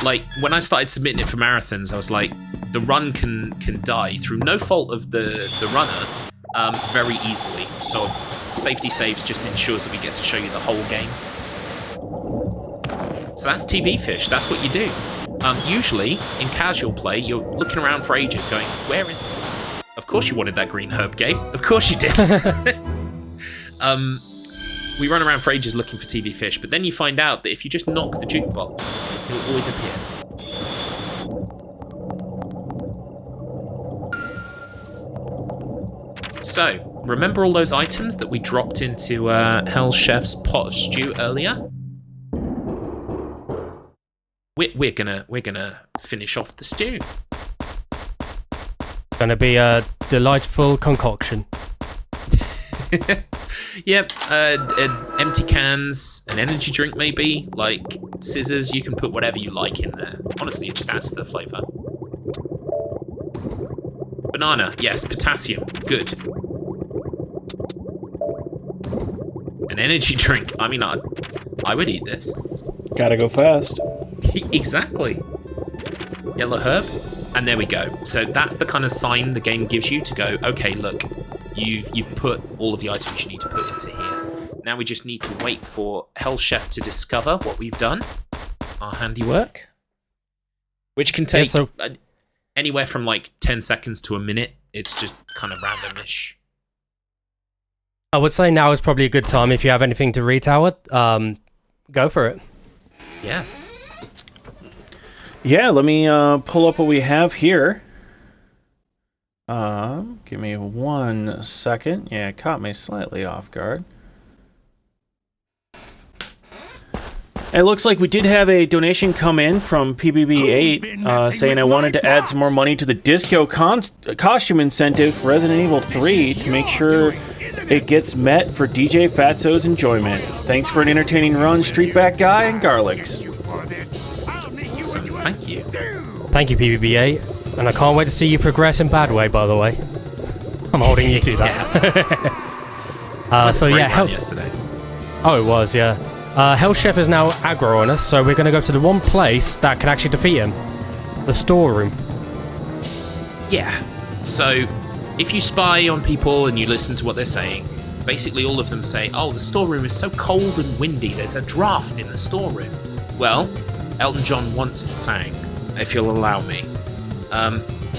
Speaker 3: like when I started submitting it for marathons, I was like, the run can die through no fault of the runner. Very easily. So safety saves just ensures that we get to show you the whole game. So that's TV Fish. That's what you do. Usually in casual play, you're looking around for ages, going, "Where is?" Of course you wanted that green herb, Gabe. Of course you did. We run around for ages looking for TV Fish, but then you find out that if you just knock the jukebox, he'll always appear. So, remember all those items that we dropped into Hell Chef's pot of stew earlier? We're gonna finish off the stew.
Speaker 2: Gonna be a delightful concoction.
Speaker 3: Yep, empty cans, an energy drink maybe, like scissors. You can put whatever you like in there. Honestly, it just adds to the flavour. Banana, yes, potassium, good. An energy drink. I mean, I would eat this.
Speaker 9: Gotta go fast.
Speaker 3: Exactly. Yellow herb, and there we go. So that's the kind of sign the game gives you to go, okay, look, you've put all of the items you need to put into here. Now we just need to wait for Hell Chef to discover what we've done, our handiwork, which can take anywhere from like 10 seconds to a minute. It's just kind of randomish.
Speaker 2: I would say now is probably a good time if you have anything to retell it. Go for it.
Speaker 3: Yeah.
Speaker 1: Yeah, let me pull up what we have here. Give me 1 second. Yeah, it caught me slightly off guard. It looks like we did have a donation come in from PBB8 saying I wanted to add some more money to the disco costume incentive for Resident Evil 3 to make sure it gets met for DJ Fatso's enjoyment. Thanks for an entertaining run, Streetbackguy and Garlics.
Speaker 3: Awesome, thank you.
Speaker 2: Thank you, PBB8. And I can't wait to see you progress in bad way, by the way. I'm holding you to that. So yeah,
Speaker 3: yesterday.
Speaker 2: Oh, it was, yeah. Hell Chef is now aggro on us, so we're going to go to the one place that can actually defeat him. The storeroom.
Speaker 3: Yeah. So, if you spy on people and you listen to what they're saying, basically all of them say, oh, the storeroom is so cold and windy, there's a draft in the storeroom. Well, Elton John once sang, if you'll allow me,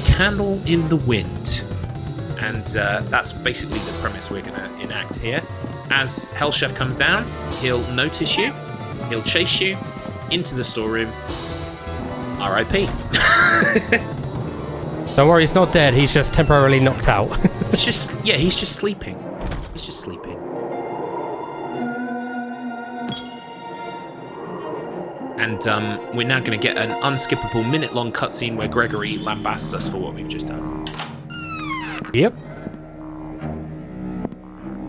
Speaker 3: Candle in the Wind. And that's basically the premise we're going to enact here. As Hell Chef comes down, he'll notice you, he'll chase you into the storeroom. R.I.P.
Speaker 2: Don't worry, he's not dead, he's just temporarily knocked out.
Speaker 3: he's just sleeping. He's just sleeping. And we're now going to get an unskippable minute-long cutscene where Gregory lambasts us for what we've just done.
Speaker 2: Yep.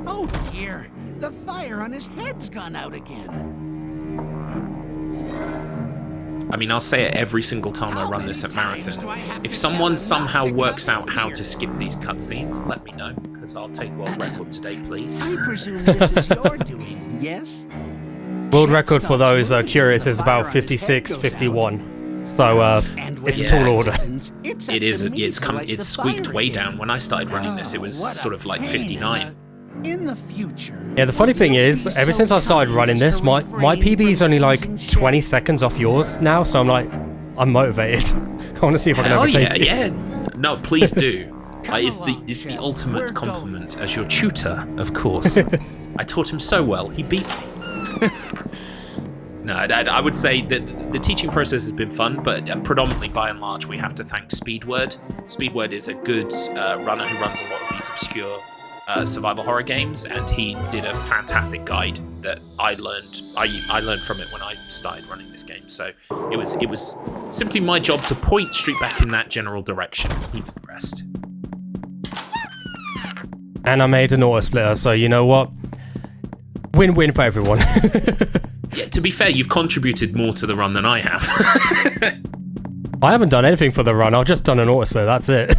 Speaker 4: Oh dear, the fire on his head's gone out again.
Speaker 3: I mean, I'll say it every single time I run this at Marathon. If someone somehow works out how to skip these cutscenes, let me know, because I'll take world record today, please.
Speaker 4: I presume this is your doing, yes?
Speaker 2: World record for those curious is about 56-51. So it's a tall order.
Speaker 3: It is. It's squeaked way down. When I started running this, it was sort of like 59.
Speaker 4: In the future.
Speaker 2: Yeah, the funny thing is, ever since I started running this, my PB is only like 20 seconds off yours now, so I'm motivated. I want to see if I can overtake you.
Speaker 3: Yeah. No, please do. It's the ultimate compliment as your tutor, of course. I taught him so well, he beat me. No, I would say that the teaching process has been fun, but predominantly, by and large, we have to thank Speedword. Speedword is a good runner who runs a lot of these obscure survival horror games, and he did a fantastic guide that I learned from it when I started running this game. So it was simply my job to point Streetback in that general direction. He did the rest.
Speaker 2: And I made an auto splitter, so you know what? Win-win for everyone.
Speaker 3: Yeah, to be fair, you've contributed more to the run than I have.
Speaker 2: I haven't done anything for the run. I've just done an auto splitter. That's it.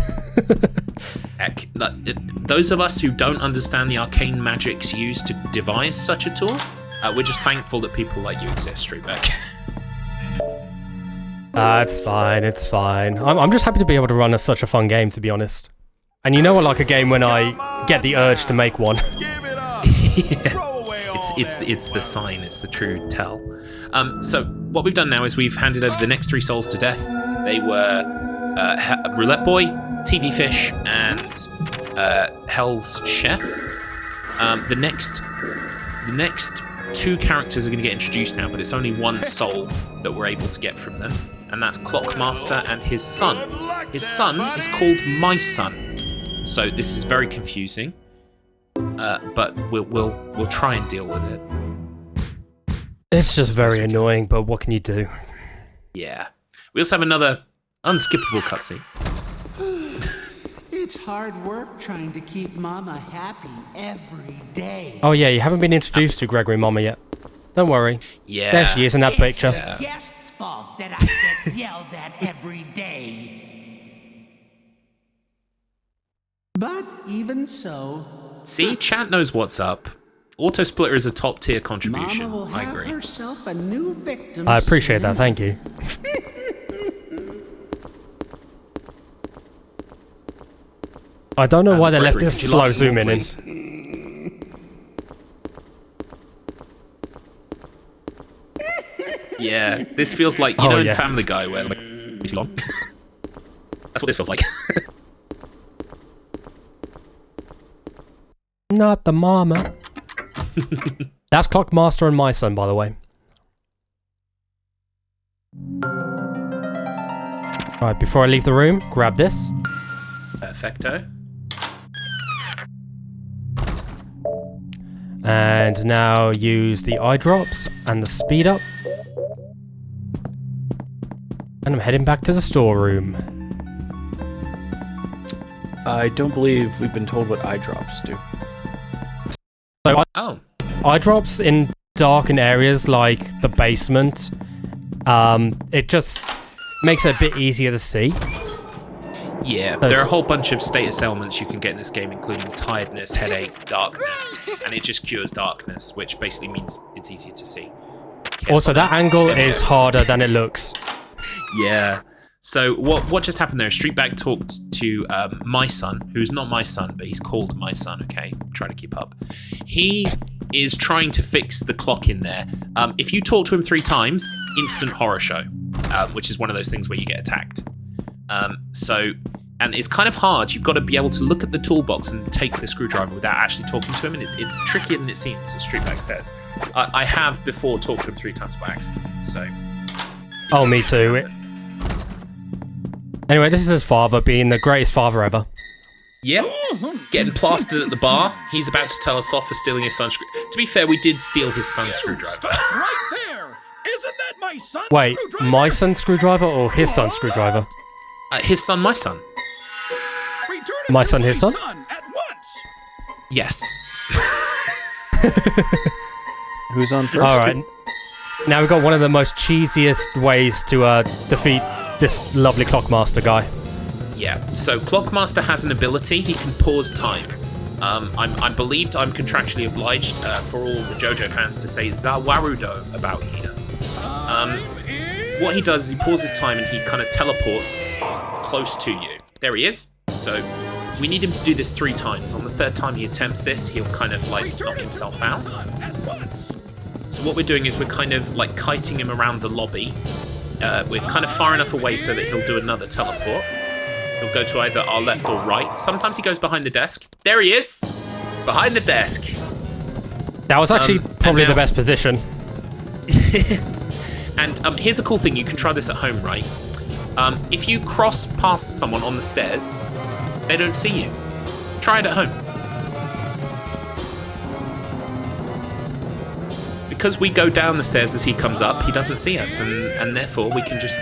Speaker 3: Heck, those of us who don't understand the arcane magics used to devise such a tool, we're just thankful that people like you exist, Streetback.
Speaker 2: It's fine. It's fine. I'm just happy to be able to run such a fun game, to be honest. And you know I like a game when I get the urge to make one.
Speaker 3: Yeah. It's the sign, it's the true tell. So what we've done now is we've handed over the next 3 souls to death. They were Roulette Boy, TV Fish, and Hell's Chef. The next 2 characters are going to get introduced now, but it's only 1 soul that we're able to get from them, and that's Clockmaster and his son. His son is called My Son, so this is very confusing. But we'll try and deal with it.
Speaker 2: It's just very annoying, but what can you do?
Speaker 3: Yeah. We also have another unskippable cutscene.
Speaker 4: It's hard work trying to keep Mama happy every day.
Speaker 2: Oh yeah, you haven't been introduced to Gregory Mama yet. Don't worry.
Speaker 3: Yeah.
Speaker 2: There she is in that picture.
Speaker 4: It's the guest's fault that I get yelled at every day. But even so...
Speaker 3: See, chat knows what's up. Autosplitter is a top tier contribution.
Speaker 4: Mama will have
Speaker 3: I agree.
Speaker 4: herself a new victim.
Speaker 2: I appreciate that, thank you. I don't know why they left this slow zoom in.
Speaker 3: Yeah, this feels like, you know, in Family Guy where like too long. That's what this feels like.
Speaker 2: Not the mama. That's Clockmaster and My Son, by the way. Alright, before I leave the room, grab this.
Speaker 3: Perfecto.
Speaker 2: And now use the eye drops and the speed up. And I'm heading back to the storeroom.
Speaker 1: I don't believe we've been told what eye drops do.
Speaker 2: So eye drops in darkened areas like the basement, it just makes it a bit easier to see.
Speaker 3: Yeah, there are a whole bunch of status elements you can get in this game, including tiredness, headache, darkness, and it just cures darkness, which basically means it's easier to see.
Speaker 2: Also, that angle is harder than it looks.
Speaker 3: Yeah. So what just happened there? Streetback talked to My Son, who's not my son, but he's called My Son, okay? I'm trying to keep up. He is trying to fix the clock in there. If you talk to him 3 times, instant horror show, which is one of those things where you get attacked. And it's kind of hard. You've got to be able to look at the toolbox and take the screwdriver without actually talking to him, and it's trickier than it seems, as Streetback says. I have before talked to him 3 times by accident, so...
Speaker 2: Oh, me too. Anyway, this is his father being the greatest father ever.
Speaker 3: Yep. Getting plastered at the bar. He's about to tell us off for stealing his son's screwdriver. To be fair, we did steal his son's screwdriver.
Speaker 6: Right there! Isn't that my son's
Speaker 2: Wait,
Speaker 6: screwdriver?
Speaker 2: my son's screwdriver or his son's screwdriver?
Speaker 3: His son, my son.
Speaker 6: Return it
Speaker 2: My
Speaker 6: to
Speaker 2: son, his son?
Speaker 6: at once!
Speaker 3: Yes.
Speaker 9: Who's on first?
Speaker 2: All right. Now we've got one of the most cheesiest ways to defeat this lovely Clockmaster guy.
Speaker 3: Yeah, so Clockmaster has an ability. He can pause time. I'm believed I'm contractually obliged for all the JoJo fans to say Zawarudo about here. What he does is he pauses time and he kind of teleports close to you. There he is. So we need him to do this 3 times. On the 3rd time he attempts this, he'll kind of like knock himself out. So what we're doing is we're kind of like kiting him around the lobby. We're kind of far enough away so that he'll do another teleport. He'll go to either our left or right. Sometimes he goes behind the desk. There he is! Behind the desk.
Speaker 2: That was actually probably the best position.
Speaker 3: And here's a cool thing. You can try this at home, right? If you cross past someone on the stairs, they don't see you. Try it at home. Because we go down the stairs as he comes up, he doesn't see us, and therefore we can just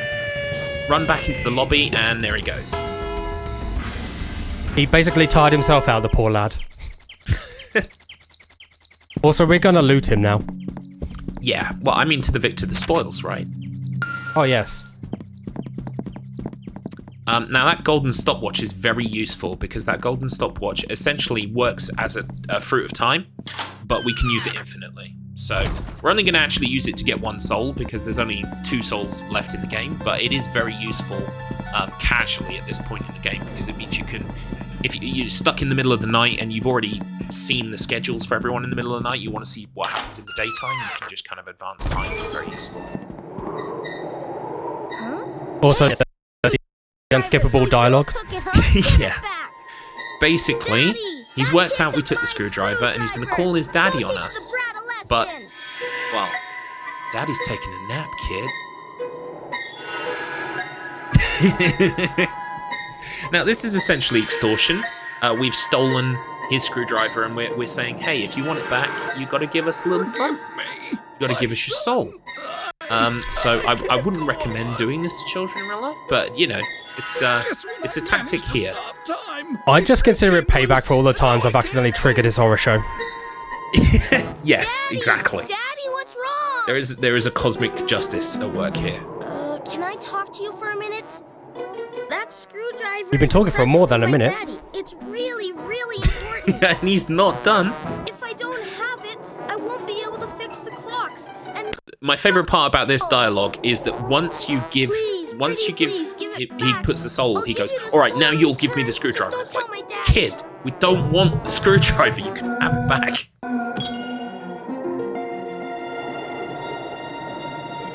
Speaker 3: run back into the lobby, and there he goes.
Speaker 2: He basically tired himself out, the poor lad. Also, we're gonna loot him now.
Speaker 3: Yeah, well, I mean to the victor the spoils, right?
Speaker 2: Oh, yes.
Speaker 3: Now, that golden stopwatch is very useful because that golden stopwatch essentially works as a fruit of time, but we can use it infinitely. So we're only going to actually use it to get 1 soul because there's only 2 souls left in the game, but it is very useful casually at this point in the game because it means you can, if you're stuck in the middle of the night and you've already seen the schedules for everyone in the middle of the night, you want to see what happens in the daytime, you can just kind of advance time. It's very useful.
Speaker 2: Also, the unskippable dialogue.
Speaker 3: Yeah. Basically, he's worked out we took the screwdriver and he's going to call his daddy on us. But, well, Daddy's taking a nap, kid. Now, this is essentially extortion. We've stolen his screwdriver and we're saying, hey, if you want it back, you got to give us a little something. You got to give us your soul. So I wouldn't recommend doing this to children in real life, but, you know, it's a tactic here.
Speaker 2: I just consider it payback for all the times I've accidentally triggered his horror show.
Speaker 3: Yes, exactly.
Speaker 8: Daddy, what's wrong?
Speaker 3: There is a cosmic justice at work here.
Speaker 8: Can I talk to you for a minute? That screwdriver.
Speaker 2: You've been talking for more than a minute.
Speaker 8: Daddy. It's really, really important.
Speaker 3: And he's not done.
Speaker 8: If I don't have it, I won't be able to fix the clocks. And
Speaker 3: my favorite part about this dialogue is that once you give
Speaker 8: Please,
Speaker 3: he puts the soul, he goes, all right, now you'll give me the screwdriver. It's like, kid, we don't want the screwdriver. You can have it back.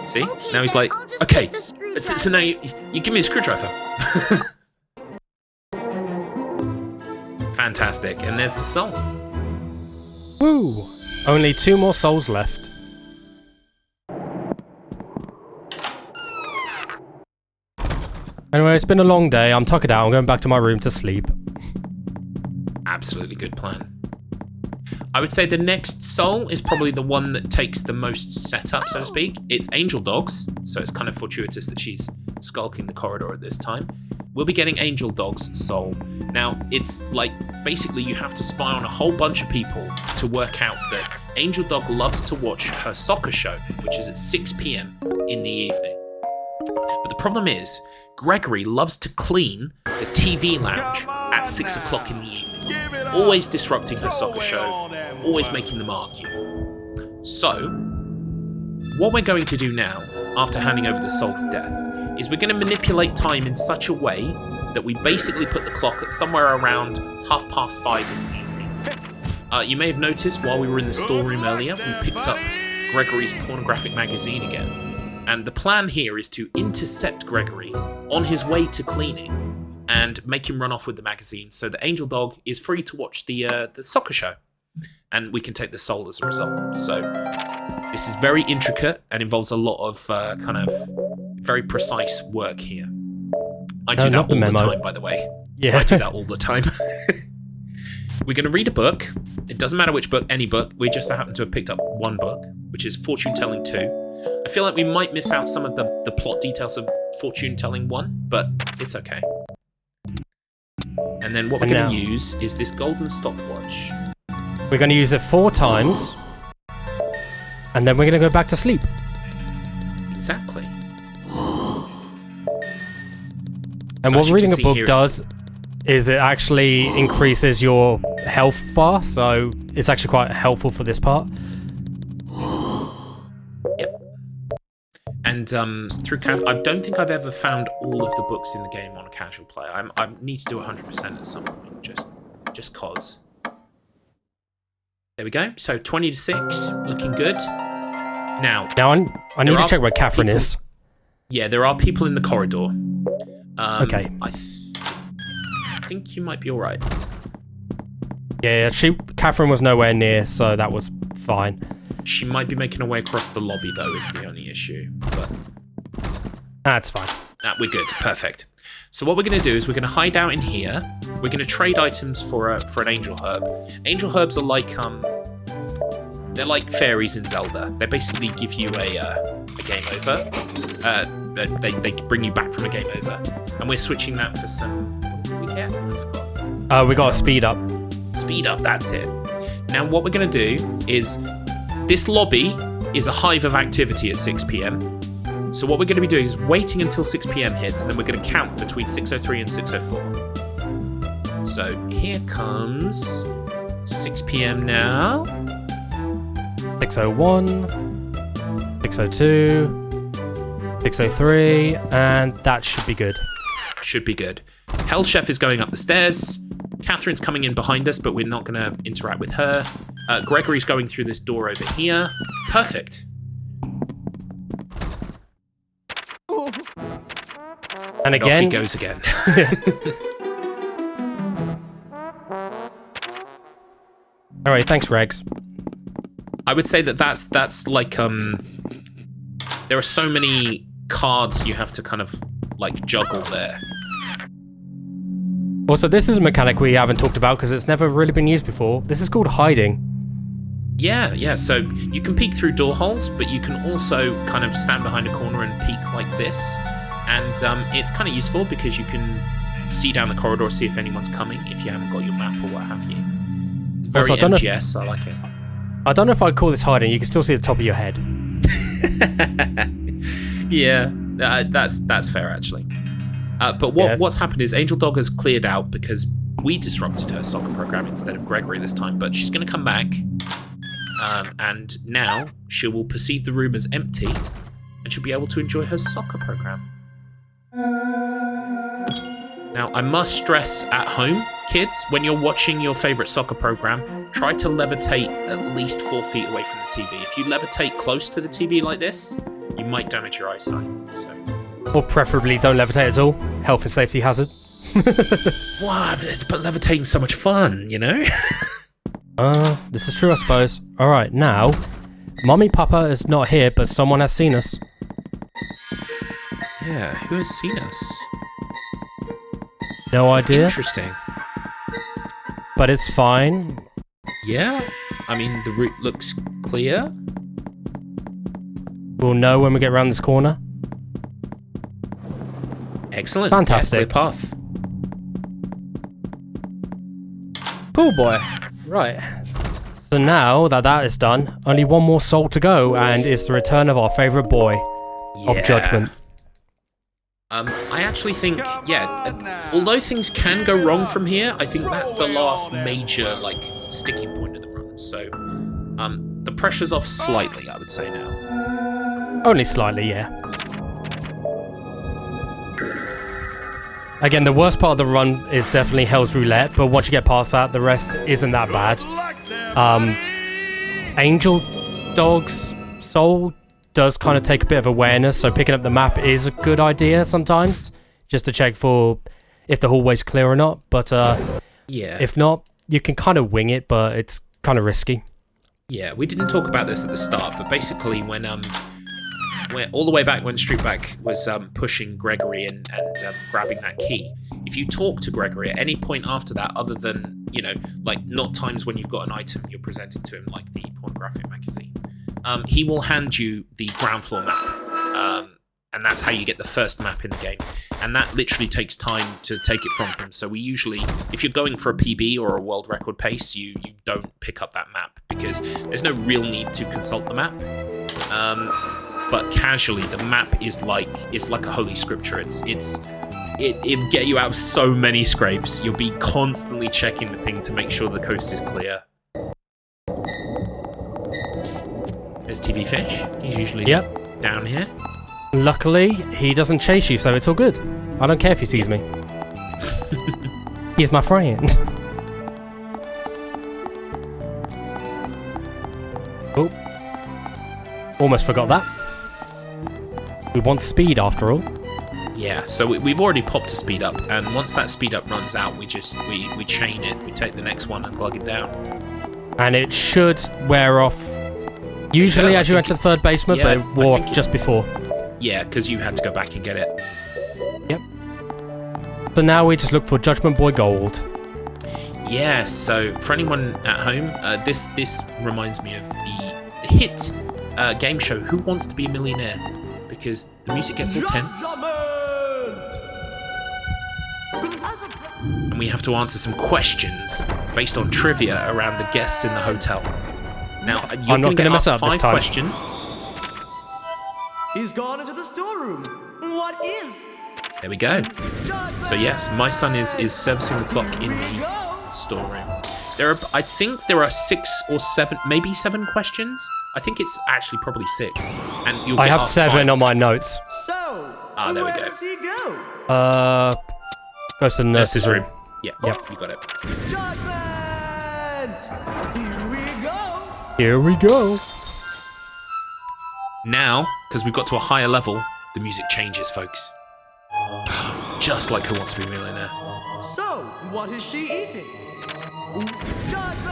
Speaker 3: See?
Speaker 8: Okay,
Speaker 3: now he's
Speaker 8: then
Speaker 3: like,
Speaker 8: I'll just
Speaker 3: okay,
Speaker 8: take the screwdriver.
Speaker 3: so now you give me a screwdriver. Fantastic. And there's the soul.
Speaker 2: Woo! Only 2 more souls left. Anyway, it's been a long day. I'm tuckered out. I'm going back to my room to sleep.
Speaker 3: Absolutely good plan. I would say the next soul is probably the one that takes the most setup, so to speak. It's Angel Dog's, so it's kind of fortuitous that she's skulking the corridor at this time. We'll be getting Angel Dog's soul. Now, it's like, basically you have to spy on a whole bunch of people to work out that Angel Dog loves to watch her soccer show, which is at 6 p.m. in the evening. But the problem is, Gregory loves to clean the TV lounge at 6 o'clock in the evening. Always disrupting her soccer show, always making them argue. So, what we're going to do now, after handing over the soul to death, is we're going to manipulate time in such a way that we basically put the clock at somewhere around 5:30 in the evening. You may have noticed while we were in the storeroom earlier, we picked up Gregory's pornographic magazine again. And the plan here is to intercept Gregory on his way to cleaning and make him run off with the magazine so that Angel Dog is free to watch the soccer show. And we can take the soul as a result. So this is very intricate and involves a lot of kind of very precise work here. I do that all the time, by the way.
Speaker 2: Yeah.
Speaker 3: I do that all the time. We're going to read a book. It doesn't matter which book, any book. We just happen to have picked up one book, which is Fortune Telling 2. I feel like we might miss out some of the plot details of Fortune Telling 1, but it's okay. And then what we're going to use is this golden stopwatch.
Speaker 2: We're going to use it 4 times, and then we're going to go back to sleep.
Speaker 3: Exactly.
Speaker 2: And what reading a book does is it actually increases your health bar, so it's actually quite helpful for this part.
Speaker 3: Yep. And through I don't think I've ever found all of the books in the game on a casual player. I need to do 100% at some point, just cause. There we go. So 20 to 6, looking good. Now
Speaker 2: I need to check where Catherine is.
Speaker 3: Yeah, there are people in the corridor.
Speaker 2: Okay.
Speaker 3: I think you might be all right.
Speaker 2: Yeah, Catherine was nowhere near, so that was fine.
Speaker 3: She might be making her way across the lobby, though, is the only issue. But
Speaker 2: that's fine.
Speaker 3: We're good. Perfect. So what we're going to do is we're going to hide out in here. We're going to trade items for an angel herb. Angel herbs are like they're like fairies in Zelda. They basically give you a game over. They bring you back from a game over, and we're switching that for some. What did we get? I forgot.
Speaker 2: We got a speed up.
Speaker 3: Speed up. That's it. Now what we're going to do is this lobby is a hive of activity at 6 p.m. So what we're going to be doing is waiting until 6 p.m. hits, and then we're going to count between 6:03 and 6:04. So here comes 6 p.m. now.
Speaker 2: 6:01, 6:02, 6:03, and that should be good.
Speaker 3: Should be good. Hell Chef is going up the stairs. Catherine's coming in behind us, but we're not going to interact with her. Gregory's going through this door over here. Perfect.
Speaker 2: And again,
Speaker 3: off he goes again.
Speaker 2: All right, thanks, Regs.
Speaker 3: I would say that's like there are so many cards you have to kind of like juggle there.
Speaker 2: Also, this is a mechanic we haven't talked about because it's never really been used before. This is called hiding.
Speaker 3: Yeah. So you can peek through door holes, but you can also kind of stand behind a corner and peek like this. And it's kind of useful because you can see down the corridor, see if anyone's coming, if you haven't got your map or what have you. It's very
Speaker 2: also,
Speaker 3: MGS, I like it.
Speaker 2: I don't know if I'd call this hiding. You can still see the top of your head.
Speaker 3: Yeah, that's fair, actually. But what's happened is Angel Dog has cleared out because we disrupted her soccer program instead of Gregory this time, but she's going to come back. And now she will perceive the room as empty, and she'll be able to enjoy her soccer program. Now, I must stress at home, kids, when you're watching your favorite soccer program, try to levitate at least 4 feet away from the TV. If you levitate close to the TV like this, you might damage your eyesight. So,
Speaker 2: or preferably don't levitate at all. Health and safety hazard.
Speaker 3: What? But levitating's so much fun, you know?
Speaker 2: This is true, I suppose. All right, now, Mummy Papa is not here, but someone has seen us.
Speaker 3: Yeah, who has seen us?
Speaker 2: No idea.
Speaker 3: Interesting.
Speaker 2: But it's fine.
Speaker 3: Yeah, I mean, the route looks clear.
Speaker 2: We'll know when we get around this corner.
Speaker 3: Excellent.
Speaker 2: Fantastic.
Speaker 3: Yeah, clear path.
Speaker 2: Cool boy. Right. So now that is done, only one more soul to go, and it's the return of our favourite boy of Judgment.
Speaker 3: I actually think, although things can go wrong from here, I think that's the last major, sticking point of the run. So, the pressure's off slightly, I would say now.
Speaker 2: Only slightly, yeah. Again, the worst part of the run is definitely Hell's Roulette, but once you get past that, the rest isn't that bad. Angel Dog's soul does kind of take a bit of awareness, so picking up the map is a good idea sometimes, just to check for if the hallway's clear or not, but if not, you can kind of wing it, but it's kind of risky.
Speaker 3: Yeah, we didn't talk about this at the start, but basically when all the way back when Streetback was pushing Gregory and grabbing that key, if you talk to Gregory at any point after that, other than, you know, like not times when you've got an item you're presented to him, like the pornographic magazine, he will hand you the ground floor map. And that's how you get the first map in the game. And that literally takes time to take it from him. So we usually, if you're going for a PB or a world record pace, you don't pick up that map because there's no real need to consult the map. But casually, the map is like a holy scripture. It'll get you out of so many scrapes. You'll be constantly checking the thing to make sure the coast is clear. There's TV Fish. He's usually down here.
Speaker 2: Luckily, he doesn't chase you, so it's all good. I don't care if he sees me. He's my friend. Oh. Almost forgot that. We want speed after all.
Speaker 3: Yeah, so we've already popped a speed up, and once that speed up runs out, we chain it. We take the next one and plug it down.
Speaker 2: And it should wear off usually as you enter the third basement, but it wore off just before.
Speaker 3: Yeah, because you had to go back and get it.
Speaker 2: Yep. So now we just look for Judgment Boy Gold.
Speaker 3: Yeah, so for anyone at home, this reminds me of the hit game show Who Wants to Be a Millionaire? Because the music gets all tense. And we have to answer some questions based on trivia around the guests in the hotel. Now, you're going to get asked 5 questions.
Speaker 7: He's gone into the storeroom. What is?
Speaker 3: There we go. So yes, my son is servicing the clock in the storeroom. I think there are 6 or 7, maybe 7 questions. I think it's actually probably 6. And you'll
Speaker 2: I have 7 on my notes.
Speaker 7: So,
Speaker 3: there we go.
Speaker 7: Where does he go?
Speaker 2: Goes to the nurse's room.
Speaker 3: Yeah, you got it.
Speaker 7: Judgment! Here we go.
Speaker 2: Here we go.
Speaker 3: Now, because we've got to a higher level, the music changes, folks. Just like Who Wants to Be a Millionaire.
Speaker 7: So, what is she eating? Judgment!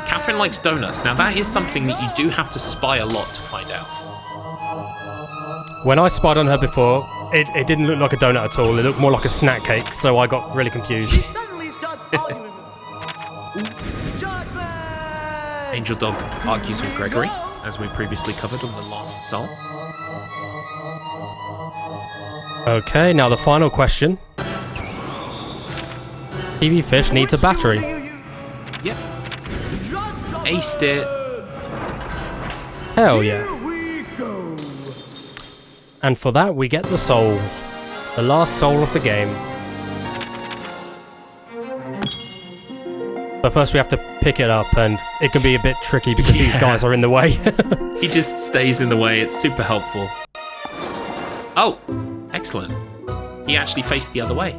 Speaker 3: Catherine likes donuts. Now, that is something that you do have to spy a lot to find out.
Speaker 2: When I spied on her before, it didn't look like a donut at all. It looked more like a snack cake, so I got really confused.
Speaker 7: She suddenly starts arguing with Judgment!
Speaker 3: Angel Dog argues with Gregory, as we previously covered on the last Soul.
Speaker 2: Okay, now the final question. TV Fish needs a battery.
Speaker 3: Yep. Aced it.
Speaker 2: Hell yeah. And for that, we get the soul. The last soul of the game. But first we have to pick it up, and it can be a bit tricky because these guys are in the way.
Speaker 3: He just stays in the way. It's super helpful. Oh, excellent. He actually faced the other way.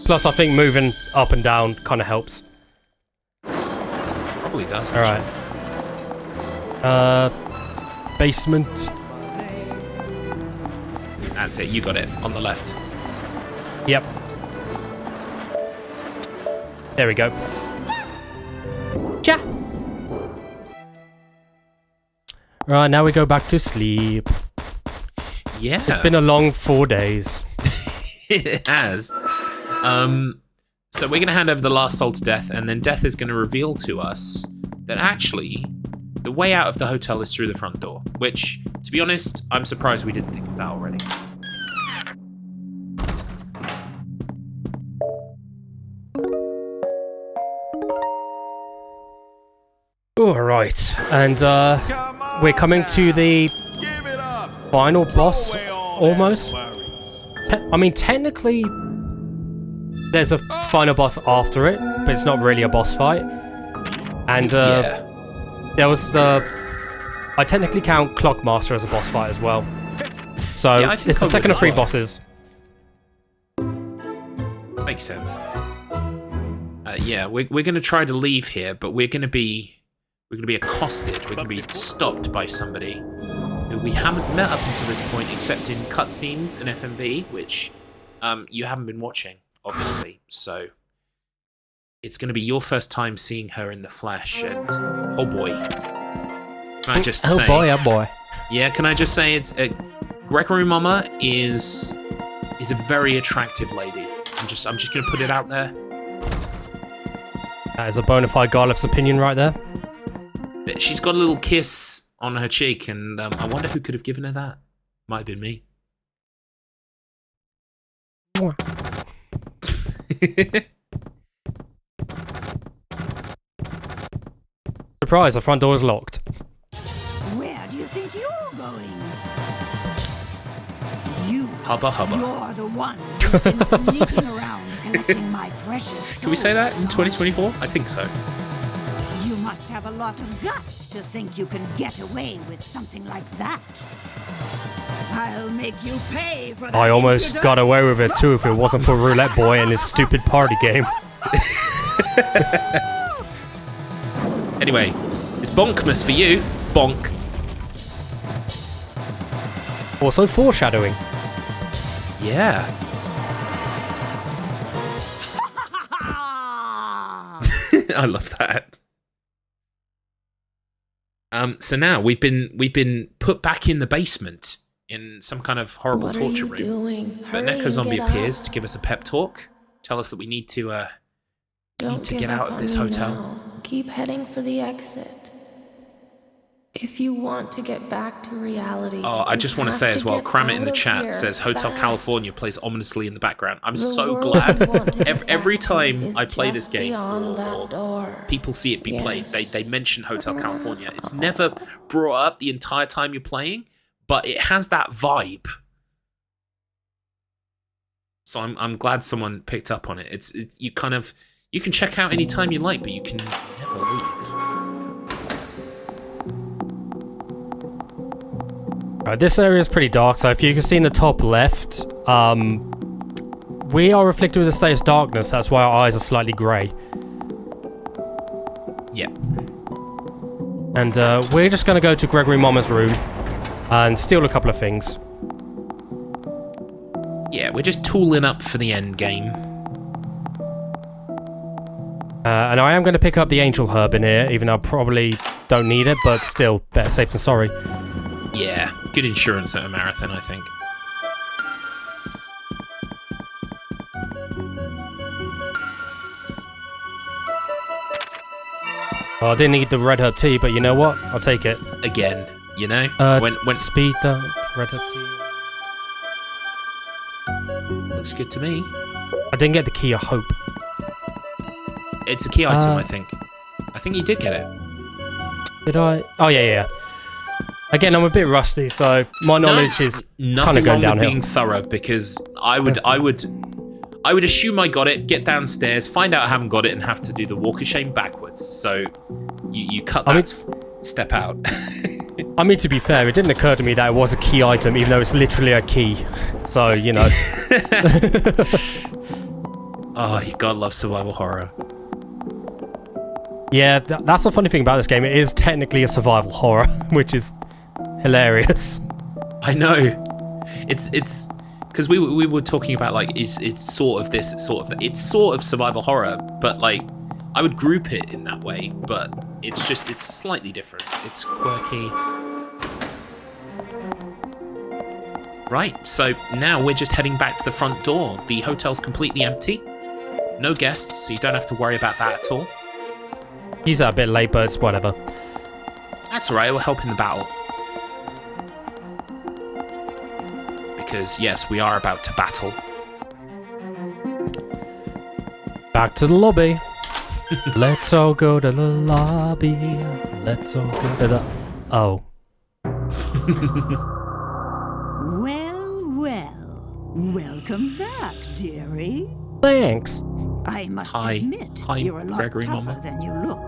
Speaker 2: Plus, I think moving up and down kind of helps.
Speaker 3: Probably does, actually.
Speaker 2: Alright. Basement.
Speaker 3: That's it. You got it. On the left.
Speaker 2: Yep. There we go. Ja. Right, now we go back to sleep.
Speaker 3: Yeah.
Speaker 2: It's been a long 4 days.
Speaker 3: It has. So we're going to hand over the last soul to Death, and then Death is going to reveal to us that actually the way out of the hotel is through the front door, which, to be honest, I'm surprised we didn't think of that already.
Speaker 2: Alright, and we're coming to the final boss, almost. I mean, technically, there's a final boss after it, but it's not really a boss fight. And there was I technically count Clockmaster as a boss fight as well. So
Speaker 3: yeah,
Speaker 2: it's the second of 3 bosses.
Speaker 3: Makes sense. Yeah, we're going to try to leave here, but we're going to be accosted. We're going to be stopped by somebody who we haven't met up until this point, except in cutscenes and FMV, which you haven't been watching, obviously. So it's going to be your first time seeing her in the flesh, and oh boy. Can I just say...
Speaker 2: Oh boy, oh boy.
Speaker 3: Yeah, can I just say it's... Gregory Mama is is a very attractive lady. I'm just gonna put it out there.
Speaker 2: That is a bona fide Garliff's opinion right there.
Speaker 3: She's got a little kiss on her cheek, and I wonder who could have given her that. Might have been me.
Speaker 2: Surprise, the front door is locked.
Speaker 4: Where do you think you're going? You.
Speaker 3: Hubba hubba.
Speaker 4: You're the one who's been sneaking around collecting my precious
Speaker 3: Can we say that in
Speaker 4: souls,
Speaker 3: 2024? I think so.
Speaker 4: You must have a lot of guts to think you can get away with something like that. I'll make you pay for that.
Speaker 2: I almost
Speaker 4: impudence.
Speaker 2: got away with it too if it wasn't for Roulette Boy and his stupid party game.
Speaker 3: Anyway, it's Bonkmas for you. Bonk.
Speaker 2: Also foreshadowing.
Speaker 3: Yeah. I love that. So now we've been put back in the basement in some kind of horrible torture room.
Speaker 5: Doing?
Speaker 3: But Neko Zombie appears to give us a pep talk, tell us that we need to get out of this hotel.
Speaker 5: Now. Keep heading for the exit. If you want to get back to reality.
Speaker 3: Oh, I just want to say as well, Cram It in the chat says Hotel California plays ominously in the background. I'm so glad. Every time I play this game, or people see it be played, they mention Hotel California. It's never brought up the entire time you're playing, but it has that vibe. So I'm glad someone picked up on it. You can check out any time you like, but you can never leave.
Speaker 2: Right, this area is pretty dark, so if you can see in the top left, we are reflected with the status darkness, that's why our eyes are slightly grey.
Speaker 3: Yeah.
Speaker 2: And we're just going to go to Gregory Mama's room and steal a couple of things.
Speaker 3: Yeah, we're just tooling up for the end game.
Speaker 2: And I am going to pick up the Angel Herb in here, even though I probably don't need it, but still, better safe than sorry.
Speaker 3: Yeah, good insurance at a marathon, I think.
Speaker 2: Oh, I didn't need the red herb tea, but you know what? I'll take it.
Speaker 3: Again, you know? When
Speaker 2: Speed the red herb tea.
Speaker 3: Looks good to me.
Speaker 2: I didn't get the key of hope.
Speaker 3: It's a key item, I think. I think you did get it.
Speaker 2: Did I? Oh, yeah. Again, I'm a bit rusty, so my knowledge is kind of going downhill.
Speaker 3: Being thorough, because I would assume I got it, get downstairs, find out I haven't got it, and have to do the walk of shame backwards. So you cut that step out.
Speaker 2: I mean, to be fair, it didn't occur to me that it was a key item, even though it's literally a key. So, you know.
Speaker 3: Oh, you gotta love survival horror.
Speaker 2: Yeah, that's the funny thing about this game. It is technically a survival horror, which is hilarious.
Speaker 3: I know. It's because we were talking about like it's sort of this, it's sort of survival horror, but like I would group it in that way, but it's slightly different. It's quirky. Right, so now we're just heading back to the front door. The hotel's completely empty. No guests, so you don't have to worry about that at all.
Speaker 2: He's a bit late, but it's whatever.
Speaker 3: That's alright, we'll help in the battle. Because, yes, we are about to battle.
Speaker 2: Back to the lobby. Let's all go to the lobby. Let's all go to the... Oh.
Speaker 4: Well. Welcome back, dearie.
Speaker 2: Thanks.
Speaker 4: I must admit, you're a lot
Speaker 3: Gregory
Speaker 4: tougher
Speaker 3: Mama.
Speaker 4: than you look.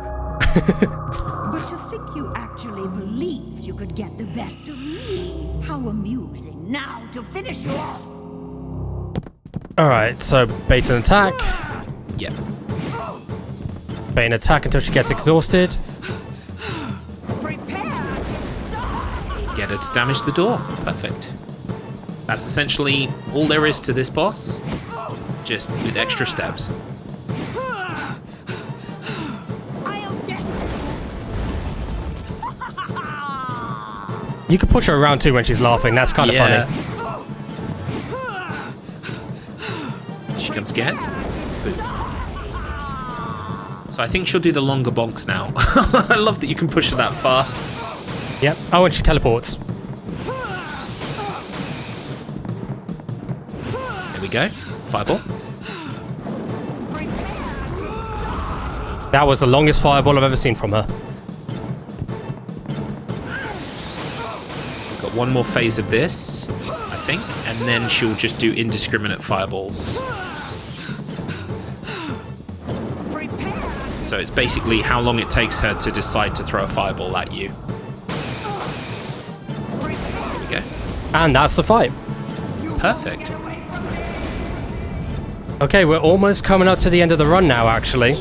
Speaker 4: But to think you actually believed you could get the best of me. How amusing. Now, to finish you off.
Speaker 2: Alright, so bait and attack.
Speaker 3: Yeah.
Speaker 2: Bait and attack until she gets exhausted.
Speaker 4: Prepare to die.
Speaker 3: Get her to damage the door. Perfect. That's essentially all there is to this boss, just with extra steps.
Speaker 4: I'll get
Speaker 2: You can push her around too when she's laughing. That's kind of funny.
Speaker 3: she comes again. Boom. So I think she'll do the longer bonks now. I love that you can push her that far.
Speaker 2: Yep. Oh, and she teleports.
Speaker 3: There we go. Fireball.
Speaker 2: That was the longest fireball I've ever seen from her.
Speaker 3: Got one more phase of this, I think, and then she'll just do indiscriminate fireballs. So it's basically how long it takes her to decide to throw a fireball at you. There we go.
Speaker 2: And that's the fight.
Speaker 3: Perfect.
Speaker 2: Okay, we're almost coming up to the end of the run now, actually.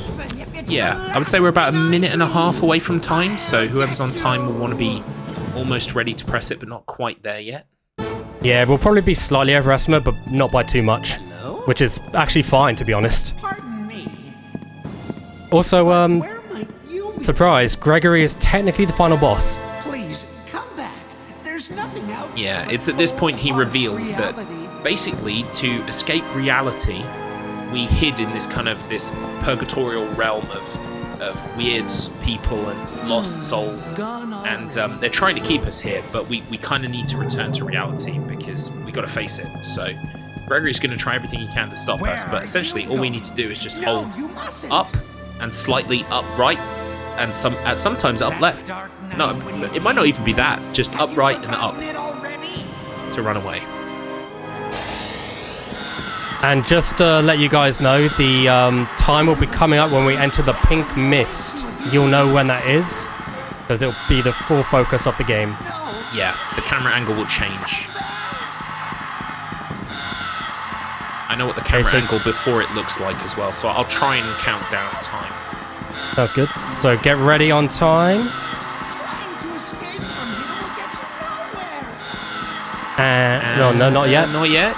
Speaker 3: Yeah, I would say we're about a minute and a half away from time, so whoever's on time will want to be almost ready to press it, but not quite there yet.
Speaker 2: Yeah, we'll probably be slightly overestimate, but not by too much. Which is actually fine, to be honest.
Speaker 10: Pardon me.
Speaker 2: Also,
Speaker 10: Where might you be?
Speaker 2: surprise, Gregory is technically the final boss.
Speaker 10: Please, come back. There's nothing out
Speaker 3: Yeah,
Speaker 10: there
Speaker 3: it's
Speaker 10: but
Speaker 3: at this point he
Speaker 10: harsh
Speaker 3: reveals that
Speaker 10: reality.
Speaker 3: basically to escape reality, we hid in this kind of this purgatorial realm of weird people and lost souls, and they're trying to keep us here, but we kind of need to return to reality because we got to face it. So Gregory's going to try everything he can to stop us, but essentially all we need to do is just hold up and slightly up right, and sometimes up left. No, it might not even be that. Just up right and up to run away.
Speaker 2: And just to let you guys know, the time will be coming up when we enter the pink mist. You'll know when that is, because it'll be the full focus of the game.
Speaker 3: Yeah, the camera angle will change. I know what the camera angle before it looks like as well, so I'll try and count down time.
Speaker 2: Sounds good. So get ready on time.
Speaker 10: Trying to escape from here will get you nowhere.
Speaker 2: No, not yet.
Speaker 3: Not yet.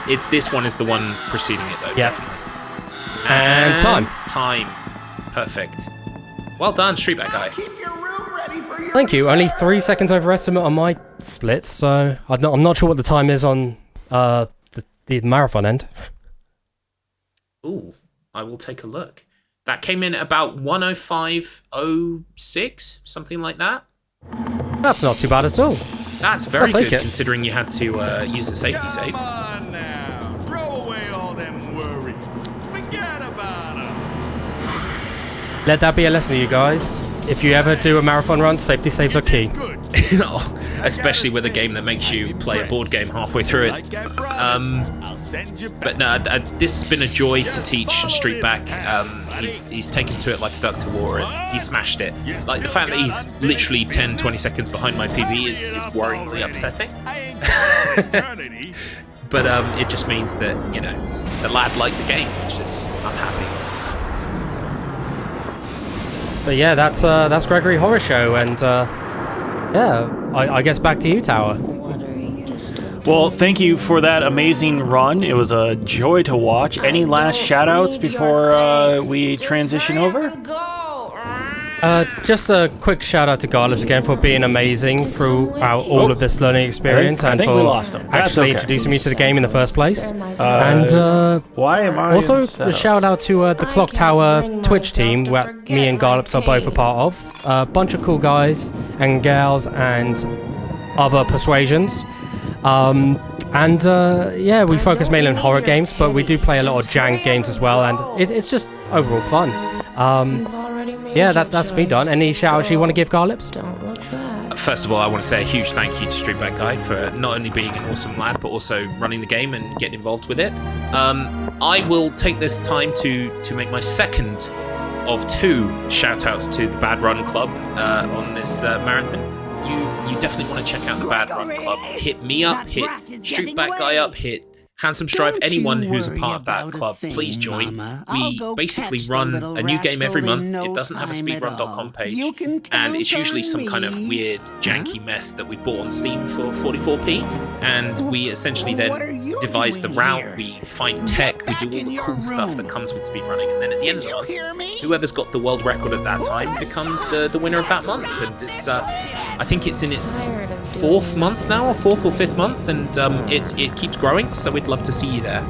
Speaker 3: It's this one is the one preceding it though.
Speaker 2: Yes.
Speaker 3: Definitely.
Speaker 2: And time.
Speaker 3: Time. Perfect. Well done, Streetbackguy.
Speaker 10: Keep your room ready for your
Speaker 2: Thank you. Only 3 seconds over estimate on my splits, so I'm not sure what the time is on the marathon end.
Speaker 3: Ooh, I will take a look. That came in at about 1:05:06, something like that.
Speaker 2: That's not too bad at all.
Speaker 3: That's very
Speaker 2: I'll take
Speaker 3: good
Speaker 2: it.
Speaker 3: considering you had to use a safety save.
Speaker 6: Come on now. Throw away all them worries. Forget about them.
Speaker 2: Let that be a lesson to you guys. If you ever do a marathon run, safety saves are key.
Speaker 6: Good.
Speaker 3: Especially with a game that makes you play a board game halfway through it.
Speaker 6: Like I promised, I'll send you back.
Speaker 3: But no, this has been a joy to teach Streetback. He's taken to it like a duck to water, and he smashed it. Like the fact that he's literally 10-20 seconds behind my PB is worryingly upsetting.
Speaker 6: I ain't got eternity.
Speaker 3: But it just means that, you know, the lad liked the game, which is, I'm happy.
Speaker 2: But yeah, that's Gregory Horror Show, and yeah, I guess back to you, Tower.
Speaker 1: Well, thank you for that amazing run. It was a joy to watch. Any last shout-outs before we transition over?
Speaker 2: Just a quick shout out to Garlips again for being amazing throughout all of this learning experience,
Speaker 1: I
Speaker 2: and
Speaker 1: think
Speaker 2: for
Speaker 1: we lost him. That's
Speaker 2: actually
Speaker 1: okay.
Speaker 2: introducing me to the game in the first place.
Speaker 1: Why am I
Speaker 2: Also,
Speaker 1: instead
Speaker 2: a
Speaker 1: of-
Speaker 2: shout out to the Clock Tower Twitch team, where me and Garlips are both a part of. A bunch of cool guys and gals and other persuasions. Yeah, we focus mainly on horror games, but we do play a lot of jank games as well, and it's just overall fun. Yeah, that's me done. Any shout-outs you want to give, Garlips?
Speaker 3: First of all, I want to say a huge thank you to Streetbackguy for not only being an awesome lad, but also running the game and getting involved with it. I will take this time to make my second of 2 shout-outs to the Bad Run Club on this marathon. You definitely want to check out the Bad Run Club. Hit me up, hit Streetbackguy up, hit Handsome Strive, anyone who's a part of that club, please join. We basically run a new game every month. It doesn't have a speedrun.com page, and it's usually some kind of weird, janky mess that we bought on Steam for 44p, and we essentially then devise the route, we find tech, we do all the cool stuff that comes with speedrunning, and then at the end of the month, whoever's got the world record at that time becomes the winner of that month, and it's I think it's in its 4th month now, or 4th or 5th month, and it keeps growing, so we'd love to see you there.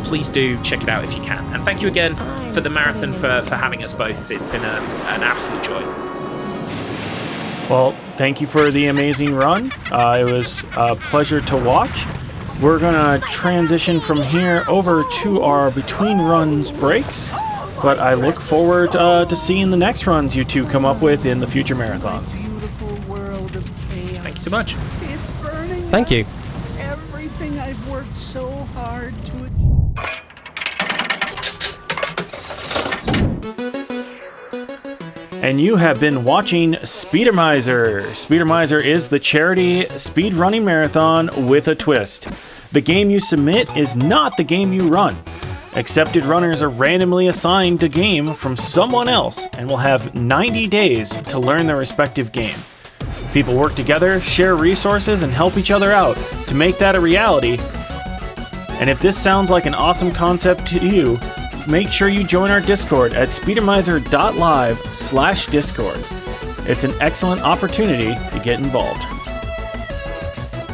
Speaker 3: Please do check it out if you can. And thank you again for the marathon for having us both. It's been an absolute joy.
Speaker 1: Well, thank you for the amazing run. It was a pleasure to watch. We're going to transition from here over to our between runs breaks, but I look forward to seeing the next runs you two come up with in the future marathons.
Speaker 3: Thank you so much.
Speaker 10: It's burning.
Speaker 2: Thank you.
Speaker 10: Everything I've worked so hard to achieve.
Speaker 1: And you have been watching Speedromizer. Speedromizer is the charity speedrunning marathon with a twist. The game you submit is not the game you run. Accepted runners are randomly assigned a game from someone else and will have 90 days to learn their respective game. People work together, share resources, and help each other out to make that a reality. And if this sounds like an awesome concept to you, make sure you join our Discord at speedomizer.live/Discord. It's an excellent opportunity to get involved.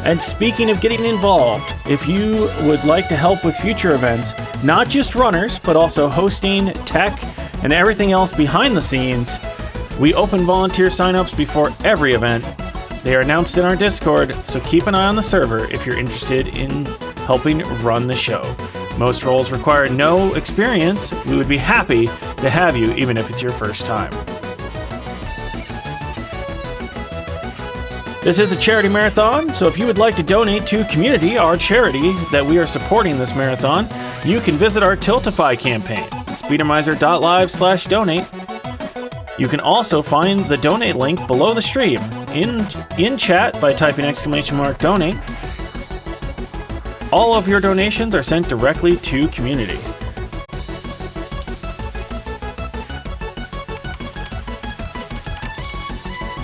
Speaker 1: And speaking of getting involved, if you would like to help with future events, not just runners, but also hosting, tech, and everything else behind the scenes, we open volunteer signups before every event. They are announced in our Discord, so keep an eye on the server if you're interested in helping run the show. Most roles require no experience. We would be happy to have you, even if it's your first time. This is a charity marathon, so if you would like to donate to QMUNITY, our charity that we are supporting this marathon, you can visit our Tiltify campaign at speedomizer.live/donate. You can also find the donate link below the stream in chat by typing !donate. All of your donations are sent directly to QMUNITY.